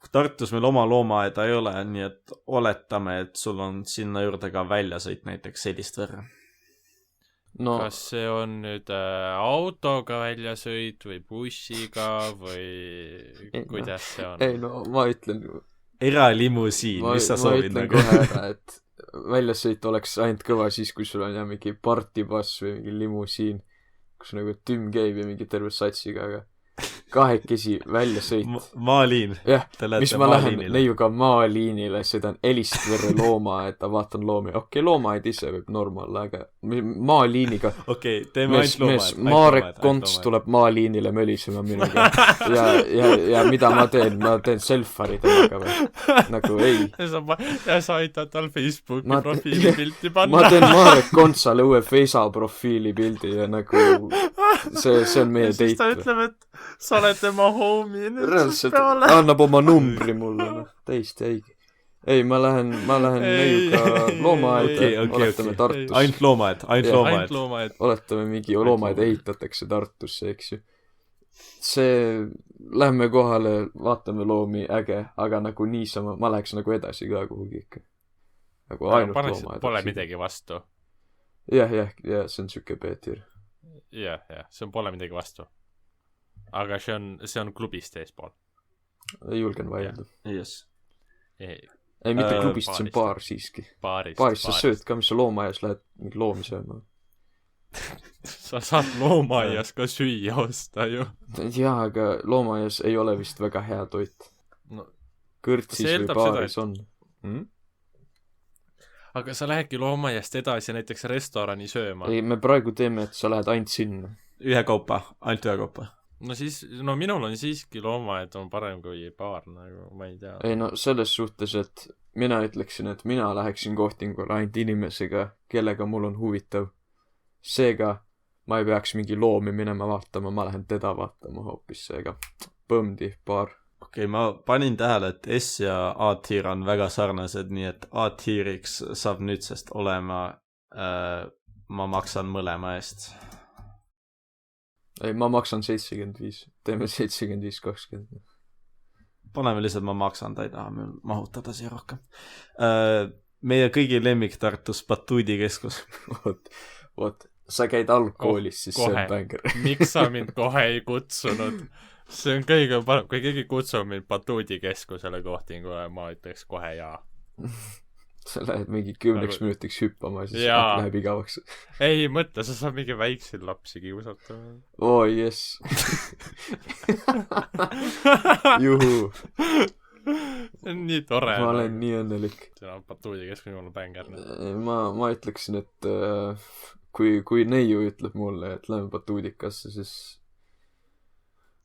Tartus meil oma loomaaeda ei ole, nii et oletame, et sul on sinna juurde ka väljasõit näiteks sellist võrra.
No.
Kas see on nüüd autoga väljasõit või bussiga või kuidas see on?
Ei, no ma ütlen
eralimusiin, mis sa soovid?
Ma ütlen kohe ära, et väljasõit oleks ainult kõva siis, kui sul on mingi partibass või mingi limusiin, kus nagu tüm käib ja mingi terve satsiga, aga kahekesi väljasõit.
Maaliin.
Jah, mis ma lähen neiuga maaliinile, sõidan Elistvere loomaaeda, vaatan loomi. Okei, loomaaed ise võib normaal, aga maaliiniga.
Okei, teeme ainult loomaed.
Marek Konts tuleb maaliinile mölisema minuga. Ja mida ma teen? Ma teen selfari temaga või? Nagu ei.
Ja sa aitad tal Facebooki profiili pilti panna.
Ma teen Marek Kontsale uue Feisa profiili pildi ja nagu see on meie date.
Siis ta ütleb, et sa oled tema homie nüüd
reaalselt annab oma numbri mulle, täiesti äigi. ei, ma lähen neiuga loomaaeda
Okei,
oletame
okei.
Tartus
ainult loomaed , ainult
Jah.
loomaed
ainult . loomaaed .
oletame mingi
Ainult
loomaaed
loomaaed.
ehitatakse Tartusse , eks ju . see , lähme kohale , vaatame loomi , äge , aga nagu niisama , ma läheks nagu edasi ka kuhugi ikka . nagu ainult loomaaed .
Pole midagi vastu .
jah , see on siuke Peeter .
jah , see on Pole midagi vastu . aga see on klubist eespool .
julgen vaielda .
Yes.
ei , mitte klubist , see on
baarist.
baar siiski .
baarist .
baaris sa sööd ka , mis sa loomaaias lähed mingi loomi sööma .
sa saad loomaaias ka süüa osta ju .
jaa , aga loomaaias ei ole vist väga hea toit .
no
kõrtsis
See
või
eeldab
baaris
seda,
on mm? .
aga sa lähedki loomaaiast edasi näiteks restorani sööma .
ei , me praegu teeme , et sa lähed ainult sinna .
ühekaupa , ainult ühekaupa .
no siis , no minul on siiski loomaaed on parem kui baar , nagu ma ei tea .
ei no selles suhtes , et mina ütleksin , et mina läheksin kohtingule ainult inimesega , kellega mul on huvitav . seega ma ei peaks mingi loomi minema vaatama , ma lähen teda vaatama hoopis , seega põmdi , baar .
okei , ma panin tähele , et S ja A-tiir on väga sarnased , nii et A-tiiriks saab nüüdsest olema ma maksan mõlema eest .
ei , ma maksan 75 , teeme 75-20 .
paneme lihtsalt ma maksan , ta ei taha meil mahutada siia rohkem . meie kõigi lemmik Tartus , Batuudi keskus .
vot , sa käid algkoolis , siis see
kohe.
on bänger .
miks sa mind kohe ei kutsunud ? see on kõige parem , kui keegi kutsub mind Batuudi keskusele kohtingule , ma ütleks kohe jaa .
sa lähed mingi 10
Nagu-
minutiks hüppama , siis
Jaa.
läheb igavaks .
ei mõtle , sa saad mingi väikseid lapsi kiusata .
oo , jess . juhu ,
see on nii tore .
ma olen nii õnnelik .
see on Batuudi keskus , jumala bängar .
ma ütleksin , et kui neiu ütleb mulle , et lähme Batuudikasse , siis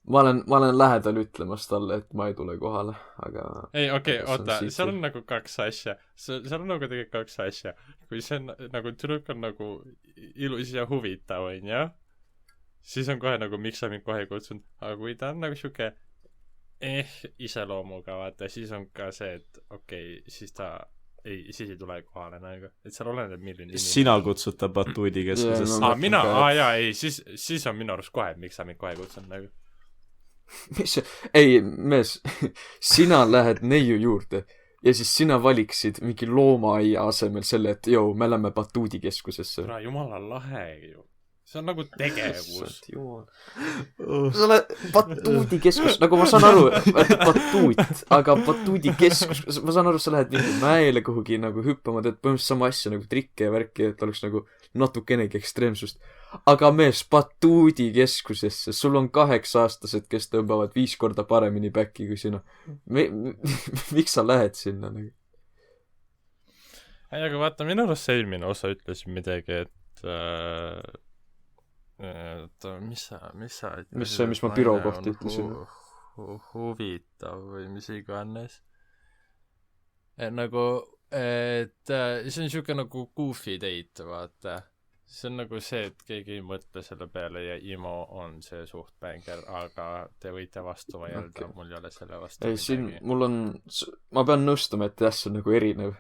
ma olen lähedal ütlemas talle , et ma ei tule kohale , aga
ei , okei ,
See on
oota ,
siit
seal
ju.
on nagu kaks asja . seal on nagu tegelikult kaks asja . kui see on nagu tüdruk on nagu ilus ja huvitav , onju , siis on kohe nagu , miks sa mind kohe ei kutsunud . aga kui ta on nagu siuke iseloomuga , vaata , siis on ka see , et okei , siis ei tule kohale nagu . et seal oleneb , milline
sina kutsud ta Batuudi keskusesse
no- .
mina ,
Ka-
jaa , ei , siis on minu arust kohe , miks sa mind kohe ei kutsunud nagu .
mis see , ei mees , sina lähed neiu juurde ja siis sina valiksid mingi loomaaia asemel selle , et jõu , me lähme Batuudi keskusesse .
ära jumala lahe ju . see on nagu tegevus .
sa oled Batuudi keskus , nagu ma saan aru , batuut , aga Batuudi keskus , ma saan aru , sa lähed mingi mäele kuhugi nagu hüppama , teed põhimõtteliselt sama asja nagu trikke ja värki , et oleks nagu natukenegi ekstreemsust . aga mees , Batuudi keskusesse , sul on 8-aastased , kes tõmbavad 5 korda paremini back'i kui sina . miks sa lähed sinna nagu ?
ei , aga vaata , minu arust see eelmine osa ütles midagi , et mis sa ütlesid ?
mis ma büroo kohta ütlesin?
Huvitav või mis iganes . nagu , et see on siuke nagu goofy date , vaata . see on nagu see , et keegi ei mõtle selle peale ja Imo on see suht bänger , aga te võite vastu vaielda
Okei.
mul ei ole selle vastu
ei , siin mul on , ma pean nõustuma , et jah , see on nagu erinev .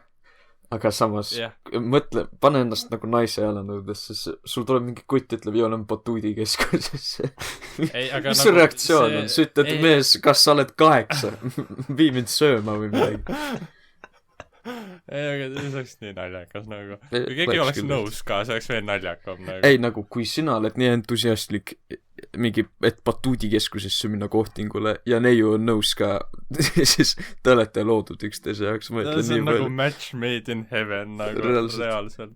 aga samas
jah ,
mõtle , pane ennast nagu naise jalanõudesse , sul tuleb mingi kutt , ütleb , joo , lähme Batuudi keskusesse .
ei , aga
mis su reaktsioon on ? sa ütled , mees , kas sa oled 8 ? vii mind sööma või midagi .
ei , aga see oleks nii naljakas nagu .
Ei,
kui keegi
oleks
oleks
küll
nõus ka , see oleks veel naljakam nagu .
ei , nagu kui sina oled nii entusiastlik mingi , et Batuudi keskusesse minna kohtingule ja neiu on nõus ka , siis te olete loodud üksteise jaoks , ma ütlen
see
nii
on nagu
palju .
match made in heaven nagu
Reaalselt.
reaalselt .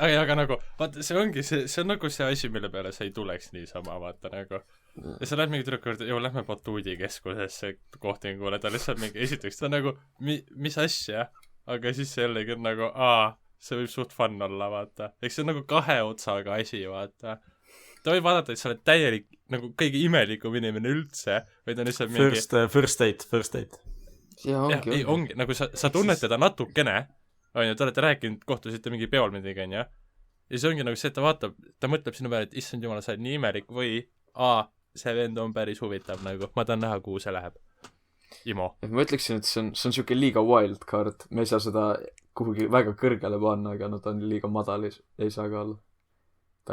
aga nagu , vaata , see ongi see on nagu see asi , mille peale sa ei tuleks niisama , vaata nagu . ja sa lähed mingi tüdruku juurde , joo , lähme Batuudi keskusesse kohtingule , ta lihtsalt mingi , esiteks ta nagu , mis asja , aga siis see jällegi on nagu , see võib suht fun olla , vaata . eks see on nagu kahe otsaga asi , vaata . ta võib vaadata , et sa oled täielik , nagu kõige imelikum inimene üldse , või ta on lihtsalt mingi
First date .
jaa ,
jah , ei ongi , nagu sa tunned teda natukene , onju , te olete rääkinud , kohtusite mingi peol midagi , onju . ja siis ongi nagu see , et ta vaatab , ta mõtleb sinu peale , et issand jumal , sa oled nii imelik või see vend on päris huvitav nagu , ma tahan näha , kuhu see läheb . Imo.
et ma ütleksin, et see on siuke liiga wild card, me ei saa seda kuhugi väga kõrgele panna, aga no ta on liiga madal, ei saa ka olla.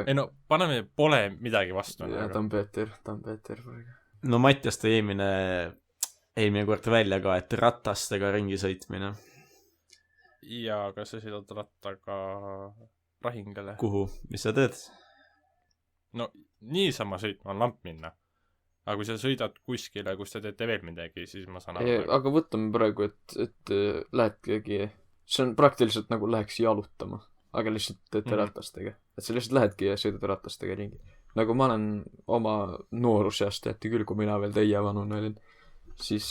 Ei no, paneme, pole midagi vastu.
ja ta on Peeter praegu.
no Mattias tõi eelmine kord välja ka, et ratastega ringi sõitmine.
ja kas sa sõidad rattaga rahingale?
Kuhu? Mis sa teed?
No niisama sõitma on lamp minna. Aga kui sa sõidad kuskile, kus te teete veel midagi, siis ma saan aru.
Aga võtame praegu, et lähedki, see on praktiliselt nagu läheks jalutama, aga lihtsalt teete ratastega. Et sa lihtsalt lähedki ja sõidad ratastega ringi. Nagu ma olen oma noorusest, teati küll, kui mina veel teie vanune olin, siis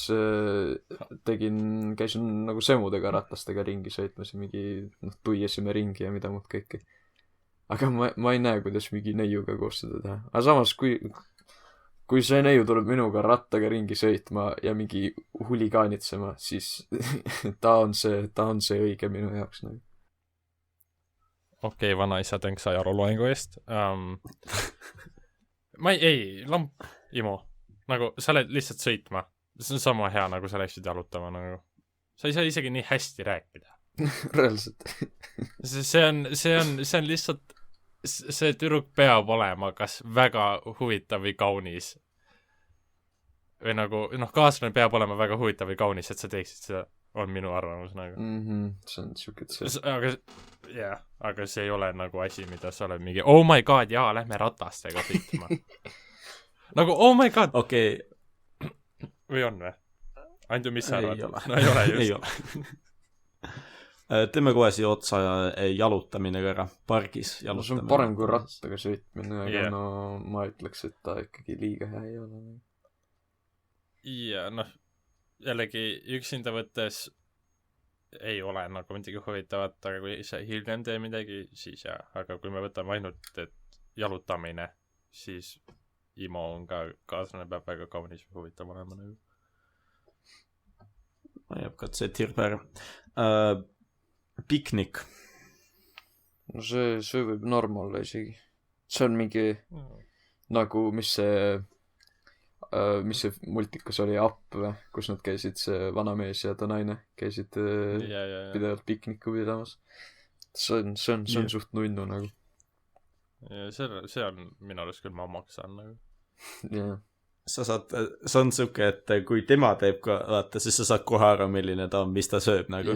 käisin nagu semudega ratastega ringi sõitmas ja mingi, tuiesime ringi ja mida muud kõike. Aga ma ei näe, kuidas mingi neiuga koos seda teha. Aga samas, kui see neiu tuleb minuga rattaga ringi sõitma ja mingi huligaanitsema, siis ta on see õige minu jaoks nagu.
Okei, vanaisa, tänks ajaluloengu eest. Lamp, Imo. Nagu, sa oled lihtsalt sõitma. See on sama hea, nagu sa läksid jalutama, nagu. Sa ei saa isegi nii hästi rääkida.
Reaalselt.
See on lihtsalt, see tüdruk peab olema kas väga huvitav või kaunis. Või nagu, kaaslane peab olema väga huvitav või kaunis, et sa teeksid seda, on minu arvamus nagu.
See on siuke
aga see ei ole nagu asi, mida sa oled mingi, oh my god, jaa, lähme ratastega sõitma. Nagu, oh my god.
Okei.
Või on või? Andu, mis sa arvad?
No
ei ole just.
ei ole. Teeme kohe siia otsa jalutamine ka ära, pargis jalutamine.
See on parem kui rattaga sõitmine, aga no ma ütleks, et ta ikkagi liiga hea ei ole.
Ja jällegi üksinda võttes ei ole nagu midagi huvitavat, aga kui sa hiljem tee midagi, siis jah, aga kui me võtame ainult, et jalutamine, siis Imo on ka kaaslane, peab väga kaunis või huvitav olema nagu.
Ma jääb katse tirper. Piknik.
No see võib norm olla isegi. See on mingi nagu, mis see multikas oli, Up või, kus nad käisid, see vanamees ja ta naine käisid pidevalt pikniku pidamas. See on suht nunnu nagu.
Ja see on minu arust küll ma maksan nagu.
Yeah.
See on siuke, et kui tema teeb ka, vaata, siis sa saad kohe aru, milline ta on, mis ta sööb nagu.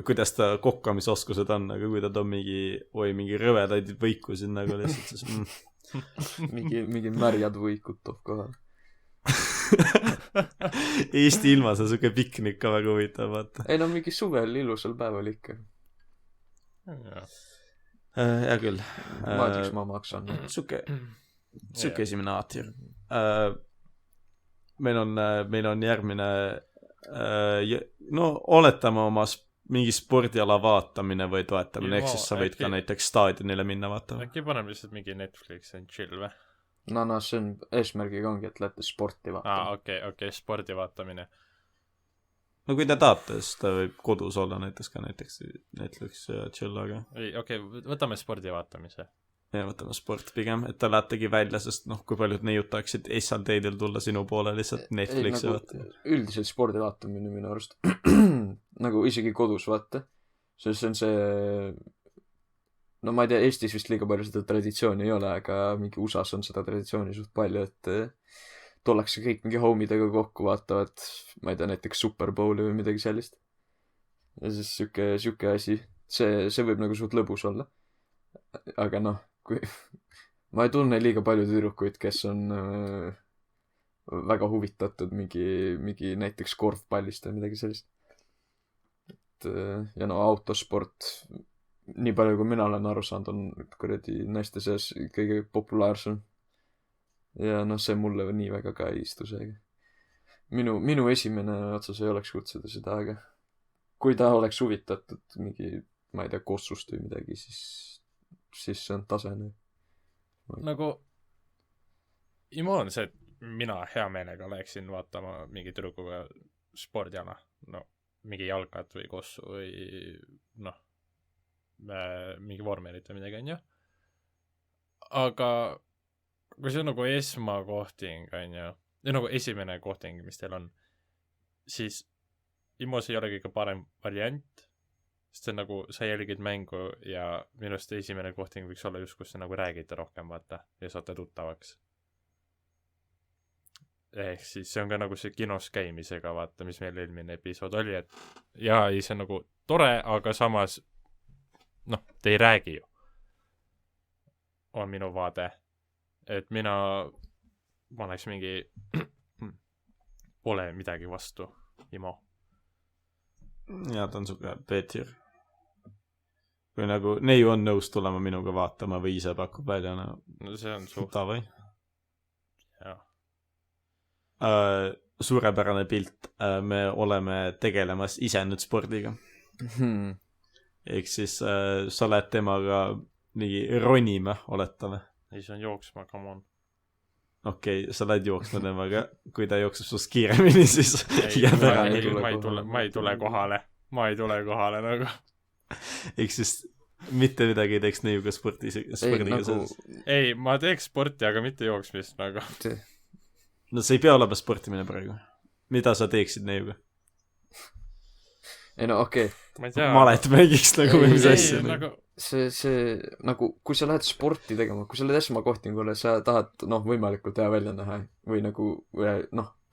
Kuidas ta kokkamisoskused on, nagu kui ta toob mingi rõvedaid võikusid nagu lihtsalt siis
mingi märjad võikud toob kohe.
Eesti ilmas on siuke piknik ka väga huvitav, vaata.
Ei no mingi suvel ilusal päeval ikka.
Hea küll.
Ma ütleks, ma maksan.
Siuke esimene aatir. Meil on järgmine oletame oma mingi spordiala vaatamine või toetamine, ehk siis sa võid ka näiteks staadionile minna vaatama.
Äkki panem lihtsalt mingi Netflix and chill või?
No see on eesmärgiga ongi, et lähete sporti vaatama.
Okei, spordi vaatamine.
No kui te tahate, siis ta võib kodus olla näiteks Netflix ja chill, aga
okei, võtame spordi vaatamise.
Ja võtame sport pigem, et ta lähtegi välja, sest kui paljud neiutaksid Essal teedel tulla sinu poole lihtsalt Netflixi vaatama.
Üldiselt spordi vaatamine minu arust nagu isegi kodus vaata, sest see on see, no ma ei tea, Eestis vist liiga palju seda traditsiooni ei ole, aga mingi USAs on seda traditsiooni suht palju, et tullakse kõik mingi homidega kokku, vaatavad, ma ei tea, näiteks Super Bowli või midagi sellist. Ja siis siuke asi, see võib nagu suht lõbus olla. Aga kui ma ei tunne liiga palju tüdrukuid, kes on väga huvitatud mingi näiteks korvpallist või midagi sellist. Ja autosport, nii palju kui mina olen aru saanud, on kuradi naiste seas kõige populaarsem. Ja see mulle nii väga ka ei istu seega. Minu esimene otsas ei oleks kutsuda seda, aga kui ta oleks huvitatud mingi, ma ei tea, kossust või midagi, siis see on tasene.
Nagu Imo on see, et mina hea meelega läheksin vaatama mingi tüdrukuga spordiala, mingi jalgat või kossu või mingi vormelit või midagi, on ju. Aga kui see on nagu esmakohting, on ju, ja nagu esimene kohting, mis teil on, siis IMOs ei ole kõige parem variant, sest see nagu, sa jälgid mängu ja minu arust esimene kohting võiks olla just, kus sa nagu räägite rohkem, vaata, ja saate tuttavaks. Ehk siis see on ka nagu see kinos käimisega, vaata, mis meil eelmine episood oli, et jaa, ei, see on nagu tore, aga samas noh, te ei räägi ju. On minu vaade. Et ma oleks mingi pole midagi vastu, IMO.
Jaa, ta on suge Peeter. Kui nagu neiu on nõus tulema minuga vaatama või ise pakub välja,
no see on suht.
Tavai.
Jah.
Suurepärane pilt. Me oleme tegelemas ise nüüd spordiga. Ehk siis sa oled temaga nii ronime, oletame.
Ei, see on jooksma, come on.
Okei, sa lähed jooksma temaga. Kui ta jookseb sust kiiremini, siis jääb ära.
Ma ei tule kohale nagu.
Ehk siis mitte midagi ei teeks neiuga spordiga
nagu...
Ei, ma teeks sporti, aga mitte jooksmist nagu.
No see ei pea olema sportimine praegu. Mida sa teeksid neiuga?
Ei no okei.
Malet mängiks nagu mis asja.
Nagu...
See nagu, kui sa lähed sporti tegema, kui sa lähed esmakohtingule, sa tahad võimalikult hea välja näha või nagu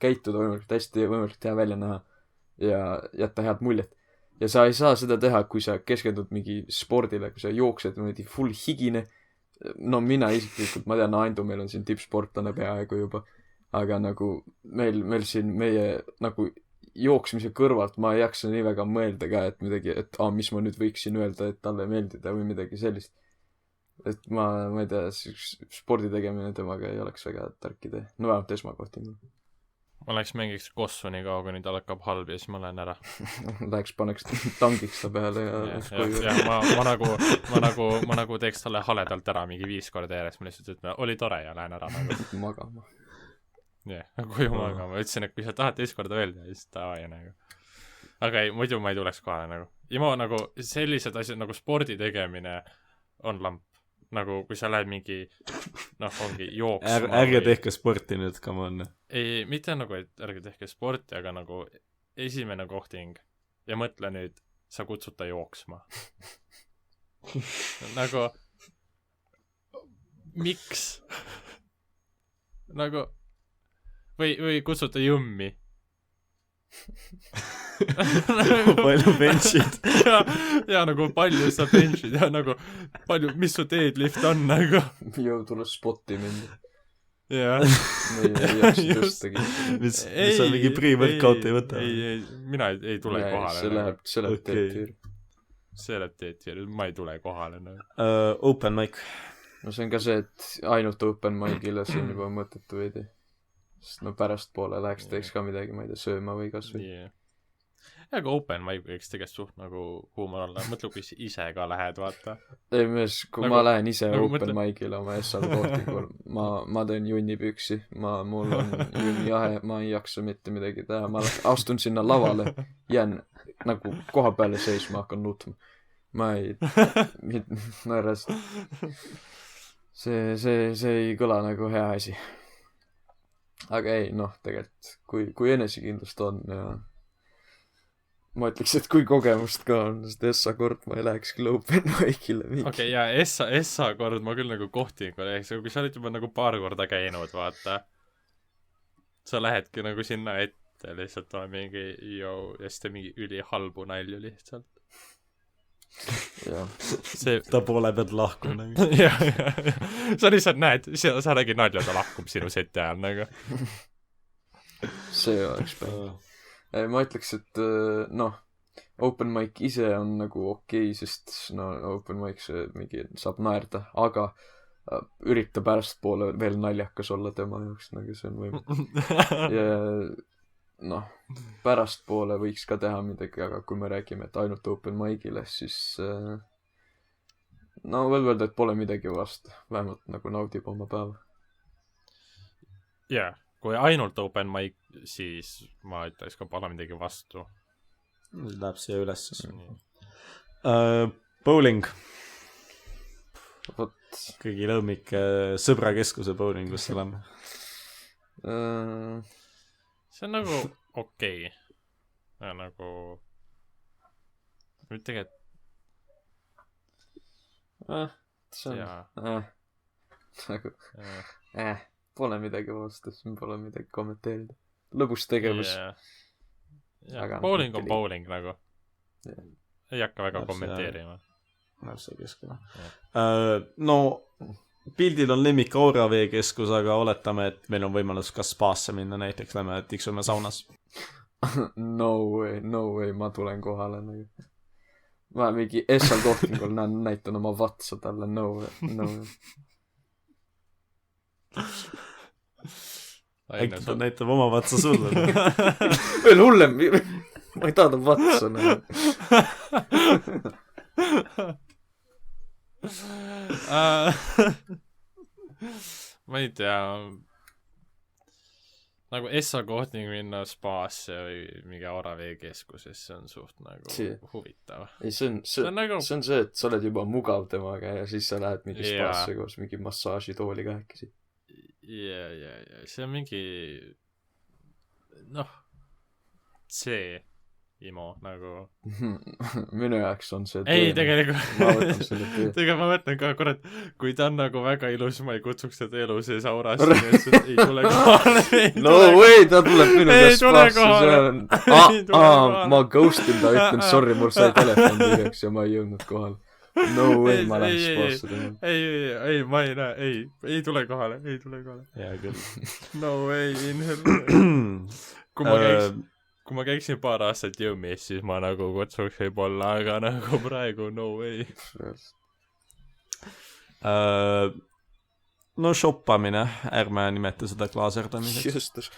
käituda võimalikult hästi ja võimalikult hea välja näha ja jätta head muljet. Ja sa ei saa seda teha, kui sa keskendud mingi spordile, kui sa jooksed full higine. No mina isiklikult, ma tean, Andu meil on siin tippsportlane peaaegu juba, aga nagu meil siin meie nagu jooksmise kõrvalt ma ei jaksa nii väga mõelda ka, et midagi, et mis ma nüüd võiksin öelda, et talle meeldida või midagi sellist. Et ma ei tea, spordi tegemine temaga ei oleks väga tark idee. No vähemalt esmakohtingul.
Ma läheks mängiks Kossuni ka, kui nüüd hakkab halb ja siis ma lähen ära.
Läheks paneks tangiks ta peale ja
ma nagu teeks talle haledalt ära mingi 5 korda järjest, ma lihtsalt ütlen, oli tore ja lähen ära nagu.
Magama.
Koju magama. Ma ütlesin, et kui sa tahad teist korda öelda, siis davai nagu. Aga ei, muidu ma ei tuleks kohe nagu. IMO nagu sellised asjad nagu spordi tegemine on lamp. Nagu kui sa lähed mingi ongi jooksma.
Ärge tehke sporti nüüd, come on.
Ei, mitte nagu, et ärge tehke sporti, aga nagu esimene kohting ja mõtle nüüd, sa kutsud ta jooksma. Nagu miks? Nagu või kutsud ta jõmmi.
Palju benchid.
ja nagu palju sa benchid ja nagu palju, mis su deadlift on nagu.
Jõu tuleb spotti minna.
Jah.
Ei jaksa tõstagi.
Mis sa mingi pre-workout ei võta?
Ei, mina ei tule kohale.
See läheb teed.
See läheb teed, ma ei tule kohale.
Open mic.
No see on ka see, et ainult open mic'ile see on juba mõttetu veidi. Sest pärast poole läheks teeks ka midagi, ma ei tea, sööma või kas või. Aga
open mic võiks tegelikult suht nagu huumor olla. Mõtle, kui ise ka lähed, vaata.
Ei, kui ma lähen ise open mic'ile oma SL kohtingul, ma teen junnipüksi, mul on junnijahe, ma ei jaksa mitte midagi teha. Ma astun sinna lavale, jään nagu koha peale seisma, hakkan nutma. Ma ei... Nõrras. See ei kõla nagu hea asi. Aga ei, tegelikult, kui enesekindlust on ja ma ütleks, et kui kogemust ka on, sest Essa kord ma ei läheks küll open mic'ile mingi.
Okei, ja Essa kord ma küll nagu kohtingule, kui sa oled juba nagu paar korda käinud, vaata, sa lähedki nagu sinna ette, lihtsalt on mingi ja siis ta mingi ülihalbu nalju lihtsalt.
Ta
poole pealt lahkub nagu.
ja. Sa lihtsalt näed, sa nägi nalja, ta lahkub sinu seti ajal nagu.
See oleks päev. Ma ütleks, et open mic ise on nagu okei, sest open mic see mingi saab naerda, aga ürita pärast poole veel naljakas olla tema jaoks, nagu see on võimalik. Ja pärast poole võiks ka teha midagi, aga kui me räägime, et ainult open mic'ile, siis võib öelda, et pole midagi vastu. Vähemalt nagu naudib oma päeva.
Jah, kui ainult open mic, siis ma ütleks ka pole midagi vastu.
Läheb siia üles. Bowling. Kõigi lõõmik sõbrakeskuse bowlingus oleme.
see on nagu okei. Nagu nüüd tegelikult
see on
jaa.
nagu pole midagi vastu, pole midagi kommenteerida. Lõbus tegevus.
Aga bowling on bowling nagu. Ei hakka väga
Näeb
kommenteerima.
See keskele. No pildil on lemmik Aura veekeskus, aga oletame, et meil on võimalus ka spaasse minna, näiteks lähme tiksume saunas.
No way, ma tulen kohale nagu. Ma mingi Essal kohtingul näitan oma vatsa talle, no way.
Äkki ta näitab oma vatsa sulle.
Veel hullem, ma ei taha ta vatsa nagu.
Ma ei tea, nagu Essa kohting minna spaasse või mingi Aura veekeskusesse on suht nagu huvitav.
Ei, see on nagu... et sa oled juba mugav temaga ja siis sa lähed mingi spaasse koos mingi massaažitooli kahekesi.
Ja, see on mingi see Imo nagu
minu jaoks on see
ei, tegelikult
ma võtan selle töö.
tegelikult ma mõtlen ka, kurat, kui ta on nagu väga ilus, ma ei kutsuks teda elu sees Aurasse, ei tule kohale.
No way, ta tuleb minu käest spaasse, ma ghostin ta, ütlen sorry, mul sai telefon tühjaks ja ma ei jõudnud kohale. No way, ma lähen spaasse tema.
Ei, ma ei näe, ei tule kohale.
Hea küll.
No way, in hell. Kui ma käiksin paar aastat jõumis, siis ma nagu kutsuks võib-olla, aga nagu praegu no way.
No shoppamine, ärme nimeta seda klaaserdamiseks.
Justus.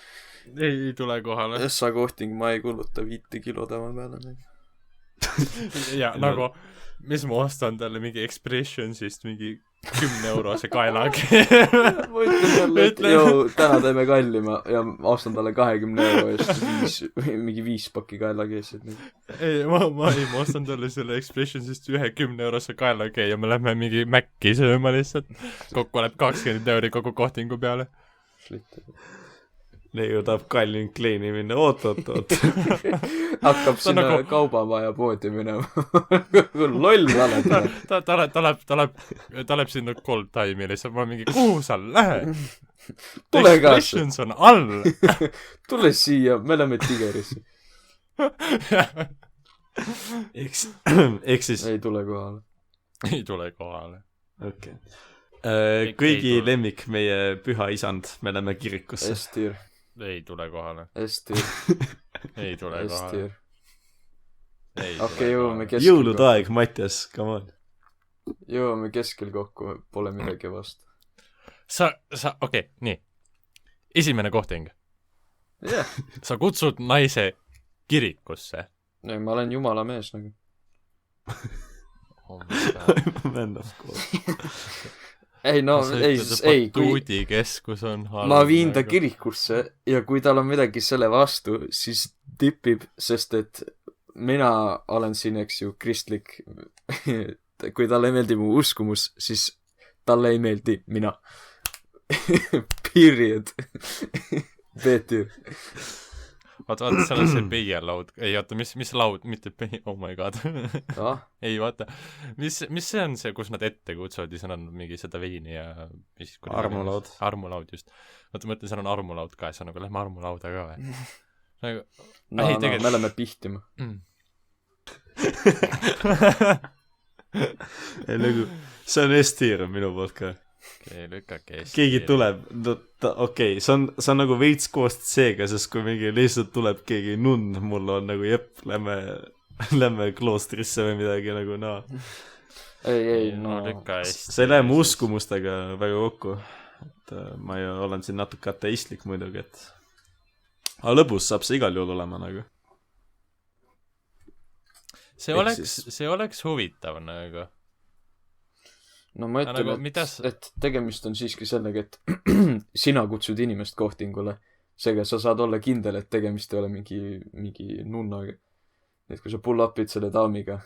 Ei tule kohale.
Essa kohting, ma ei kuluta 5 kilo tema peale.
Ja nagu, mis ma ostan talle mingi Expressionsist mingi 10 eurose kaelagi.
Ma ütlen talle, et täna teeme kallima ja ostan talle 20 euro eest mingi 5 pakki kaelakeesid.
Ei, ma ostan talle selle Expressionsist 10 eurose kaelagi ja me lähme mingi Mäkki sööma lihtsalt. Kokku läheb 20 euri kogu kohtingu peale.
Neiu tahab Calvin Kleini minna, oot.
Hakkab sinna nagu... kaubamaja poodi minema. Loll valed.
Ta läheb sinna Cold Time'i lihtsalt, ma mingi, kuhu sa lähed?
Tule
Expressions on all.
Tule siia, me läheme Tigerisse.
Eks siis...
Ei tule kohale.
Okei. Kõigi lemmik meie püha isand, me läheme kirikusse.
Estir.
Ei tule kohale.
Estir.
Ei tule kohale.
Okei, jõuame keskel.
Jõuludaeg, Mattias, come on.
Jõuame keskel kokku, pole midagi vastu.
Okei, nii. Esimene kohting.
Yeah.
Sa kutsud naise kirikusse.
Ei, ma olen jumala mees nagu.
Man of God.
Ei,
tuudikeskus on halb.
Ma viin ta kirikusse ja kui tal on midagi selle vastu, siis tipib, sest et mina olen siin, eks ju, kristlik. Kui talle ei meeldi mu uskumus, siis talle ei meeldi mina. Period. Peeter.
Vaata, seal on see peielaud. Ei, vaata, mis laud, mitte oh my god. Ei, vaata. Mis see on see, kus nad ette kutsuvad ja seal on mingi seda veini ja...
Armulaud.
Armulaud, just. Vaata, mõtlen, seal on armulaud ka ja see on nagu, lähme armulauda ka või? Nagu...
me lähme pihtima.
Nagu, see on Estir minu poolt ka. Keegi tuleb, okei, see on nagu veits koost seega, sest kui mingi lihtsalt tuleb keegi nunn, mul on nagu jepp, lähme kloostrisse või midagi nagu
Ei,
see ei lähe mu uskumustega väga kokku, et ma olen siin natuke ateistlik muidugi, et aga lõbus saab see igal juhul olema nagu.
See oleks huvitav nagu.
No ma ütlen, et tegemist on siiski sellega, et sina kutsud inimest kohtingule. Seega sa saad olla kindel, et tegemist ei ole mingi nunnaga. Et kui sa pull-upid selle daamiga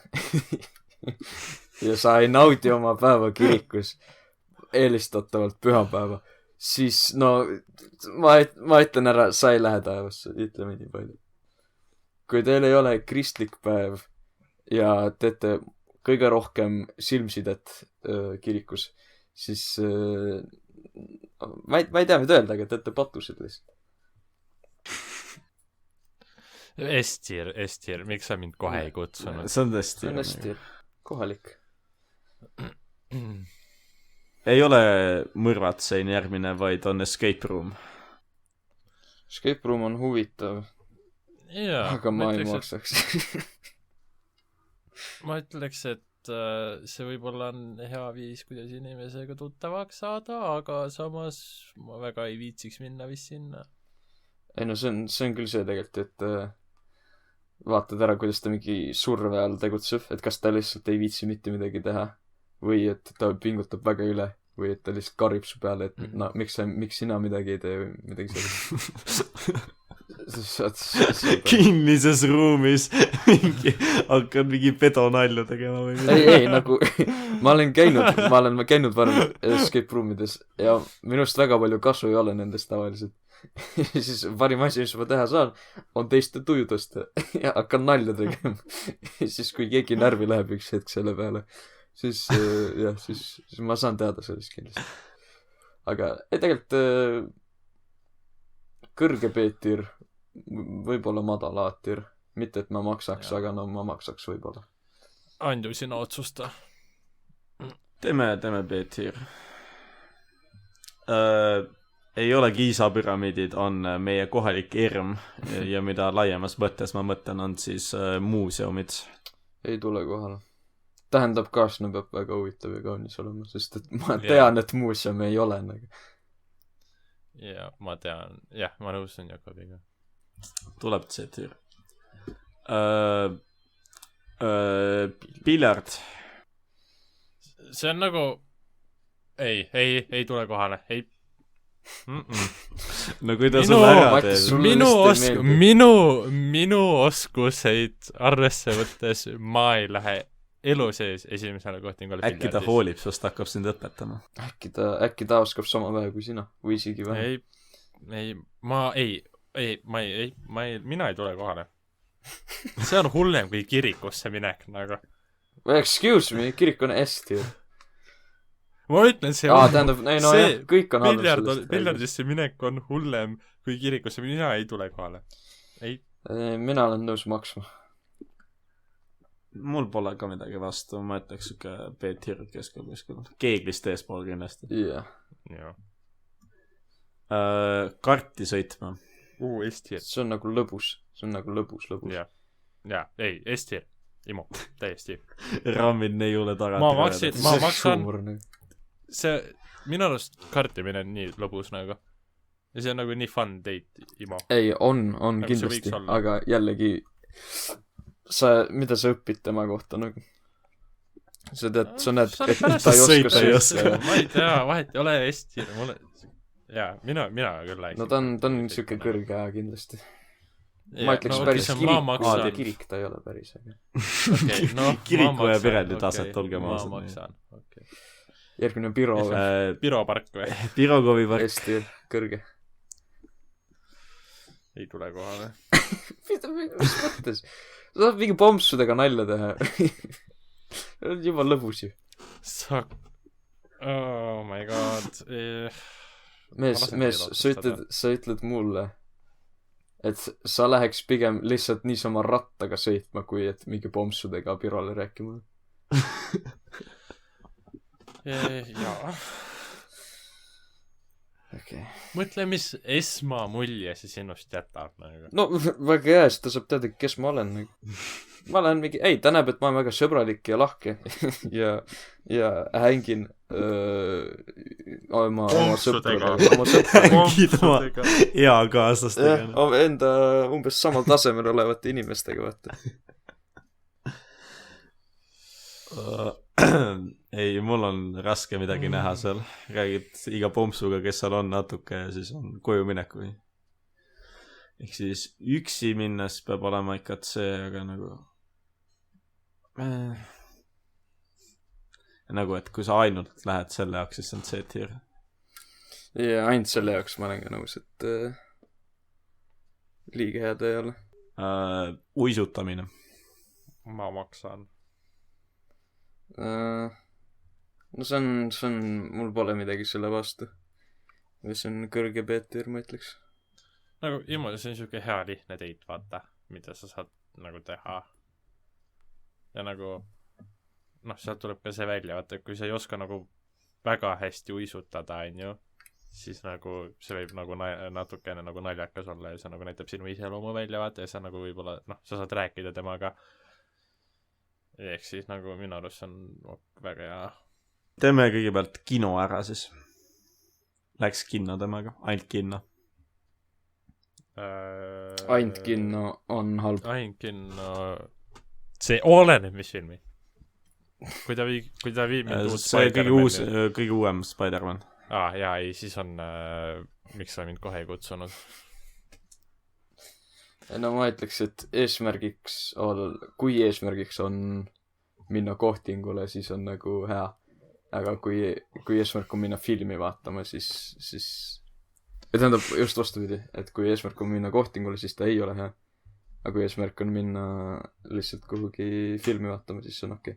ja sa ei naudi oma päeva kirikus, eelistatavalt pühapäeva, siis no ma ütlen ära, sa ei lähe taevasse, ütleme nii palju. Kui teil ei ole kristlik päev ja teete kõige rohkem silmsidet kirikus, siis ma ei tea, mida öelda, aga teete patused lihtsalt.
Estir, miks sa mind kohe ei kutsunud?
See on tõesti.
See on hästi kohalik.
Ei ole mõrvatsein järgmine, vaid on escape room.
Escape room on huvitav, aga ma ei maksaks.
Ma ütleks, et see võib-olla on hea viis, kuidas inimesega tuttavaks saada, aga samas ma väga ei viitsiks minna vist sinna.
Ei no see on küll see tegelikult, et vaatad ära, kuidas ta mingi surve all tegutseb, et kas ta lihtsalt ei viitsi mitte midagi teha või et ta pingutab väga üle või et ta lihtsalt karib su peale, et no, miks sina midagi ei tee või midagi sellist.
Kinnises ruumis hakkad mingi pedonalju tegema või midagi.
ei, nagu ma olen käinud varem escape roomides ja minust väga palju kasu ei ole nendest tavaliselt. Siis parim asi, mis ma teha saan, on teiste tuju tõsta ja hakkan nalja tegema. Siis kui keegi närvi läheb üks hetk selle peale, siis siis ma saan teada sellest kindlasti. Aga tegelikult kõrge Peeter, võib-olla madala Aatir. Mitte, et ma maksaks, aga no ma maksaks võib-olla.
Andu, sina otsusta.
Teeme Peeter. Ei ole Giza püramiidid, on meie kohalik ERM ja mida laiemas mõttes ma mõtlen, on siis muuseumid. Ei
tule kohale. Tähendab, kaasne peab väga huvitav ja kaunis olema, sest et ma tean, et muuseum ei ole nagu.
Ja, ma tean. Jah, ma nõustusin Jakobiga.
Tuleb C-tüür. Piljard.
See on nagu... Ei tule kohale. Ei.
No kuidas sul ära teed?
Minu oskuseid arvesse võttes ma ei lähe elu sees esimesele kohtingule piljardis.
Äkki ta hoolib, sest ta hakkab sind õpetama.
Äkki ta oskab sama vähe kui sina või isegi vähe.
Mina ei tule kohale. See on hullem kui kirikusse minek nagu.
Excuse me, kirik on hästi.
Ma ütlen, see
tähendab, kõik on halvus.
Piljardisse minek on hullem kui kirikusse, mina ei tule kohale. Ei.
Mina olen nõus maksma.
Mul pole ka midagi vastu, ma ütleks ikka Peeter keskel. Keeglist eespool kindlasti.
Jah.
Karti sõitma.
Estir.
See on nagu lõbus.
Ja, ei, Estir. Imo, täiesti.
Rammid neiule tagant.
Ma maksan. See, minu arust kartimine on nii lõbus nagu. Ja see on nagu nii fun date, Imo.
Ei, on kindlasti, aga jällegi mida sa õpid tema kohta nagu? Sa näed, et ta ei oska sõita.
Ma ei tea, vahet ei ole Estir. Jaa, mina küll läheks.
No ta on siuke kõrge aja kindlasti. Ma ütleks päris kirik ta ei ole päris.
Kiriku ja peredi taset, olge ma
osad. Ma maksan, okei.
Järgmine Piro või?
Piro park või?
Pirogovi park.
Hästi kõrge.
Ei tule kohale.
Mis mõttes? Sa saad mingi pompsudega nalja teha. Juba lõbus ju.
Oh my god.
Mees, sa ütled mulle, et sa läheks pigem lihtsalt niisama rattaga sõitma, kui et mingi pompsudega Pirole rääkima.
Jaa.
Okay.
Mõtle, mis esmamulje see sinust jätab nagu.
No väga hea, sest ta saab teada, kes ma olen nagu. Ma olen mingi, ta näeb, et ma olen väga sõbralik ja lahke ja hängin oma sõpradega.
Hängid oma eakaaslastega.
Enda umbes samal tasemel olevate inimestega, vaata.
Ei, mul on raske midagi näha seal. Räägid iga pompsuga, kes seal on natuke ja siis on koju minek või. Ehk siis üksi minnes peab olema ikka see, aga nagu et kui sa ainult lähed selle jaoks, siis on see tiir.
ja ainult selle jaoks ma olen ka nõus, et liiga head ei ole.
Uisutamine.
Ma maksan.
No see on, mul pole midagi selle vastu. või see on kõrge BTR, ma ütleks.
nagu ilma, see on siuke hea lihtne date, vaata, mida sa saad nagu teha. ja nagu noh, sealt tuleb ka see välja, vaata, et kui sa ei oska nagu väga hästi uisutada, onju, siis nagu see võib nagu natukene nagu naljakas olla ja see nagu näitab sinu iseloomu välja, vaata, ja sa nagu võib-olla, noh, sa saad rääkida temaga. Ehk siis nagu minu arust on väga hea.
Teeme kõigepealt kino ära siis. Läks kinno temaga, ainult kinno.
Ainult kinno on halb.
Ainult kinno, see oleneb, mis filmi. Kui ta viib mind uut
Spider-Man. Kõige uuem Spider-Man.
Jaa, ei, siis on miks sa mind kohe ei kutsunud?
No ma ütleks, et kui eesmärgiks on minna kohtingule, siis on nagu hea. Aga kui eesmärk on minna filmi vaatama, siis tähendab just vastupidi, et kui eesmärk on minna kohtingule, siis ta ei ole hea. Aga kui eesmärk on minna lihtsalt kuhugi filmi vaatama, siis see on okei.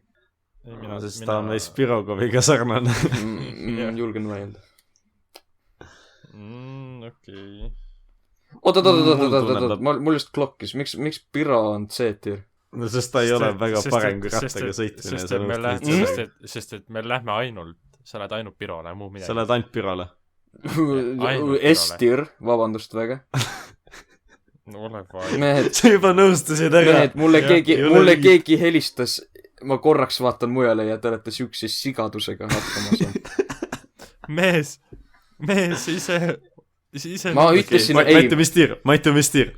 Sest ta on veits Pirogoviga sarnane.
Julgen vaielda.
Okei.
Oot, mul just klokkis. Miks Piro on C-tier?
No sest ta ei ole väga parem kui rattaga sõitmine.
Sest et me lähme ainult, sa lähed ainult Pirole, muu midagi.
Sa lähed ainult Pirole.
S-tier, vabandust väga.
Ole vaja.
Sa juba nõustusid ära.
Mehed, mulle keegi helistas, ma korraks vaatan mujale ja te olete siukse sigadusega hakkama saanud.
Mees, ise
ma ütlesin ei.
Maitu Mistiir.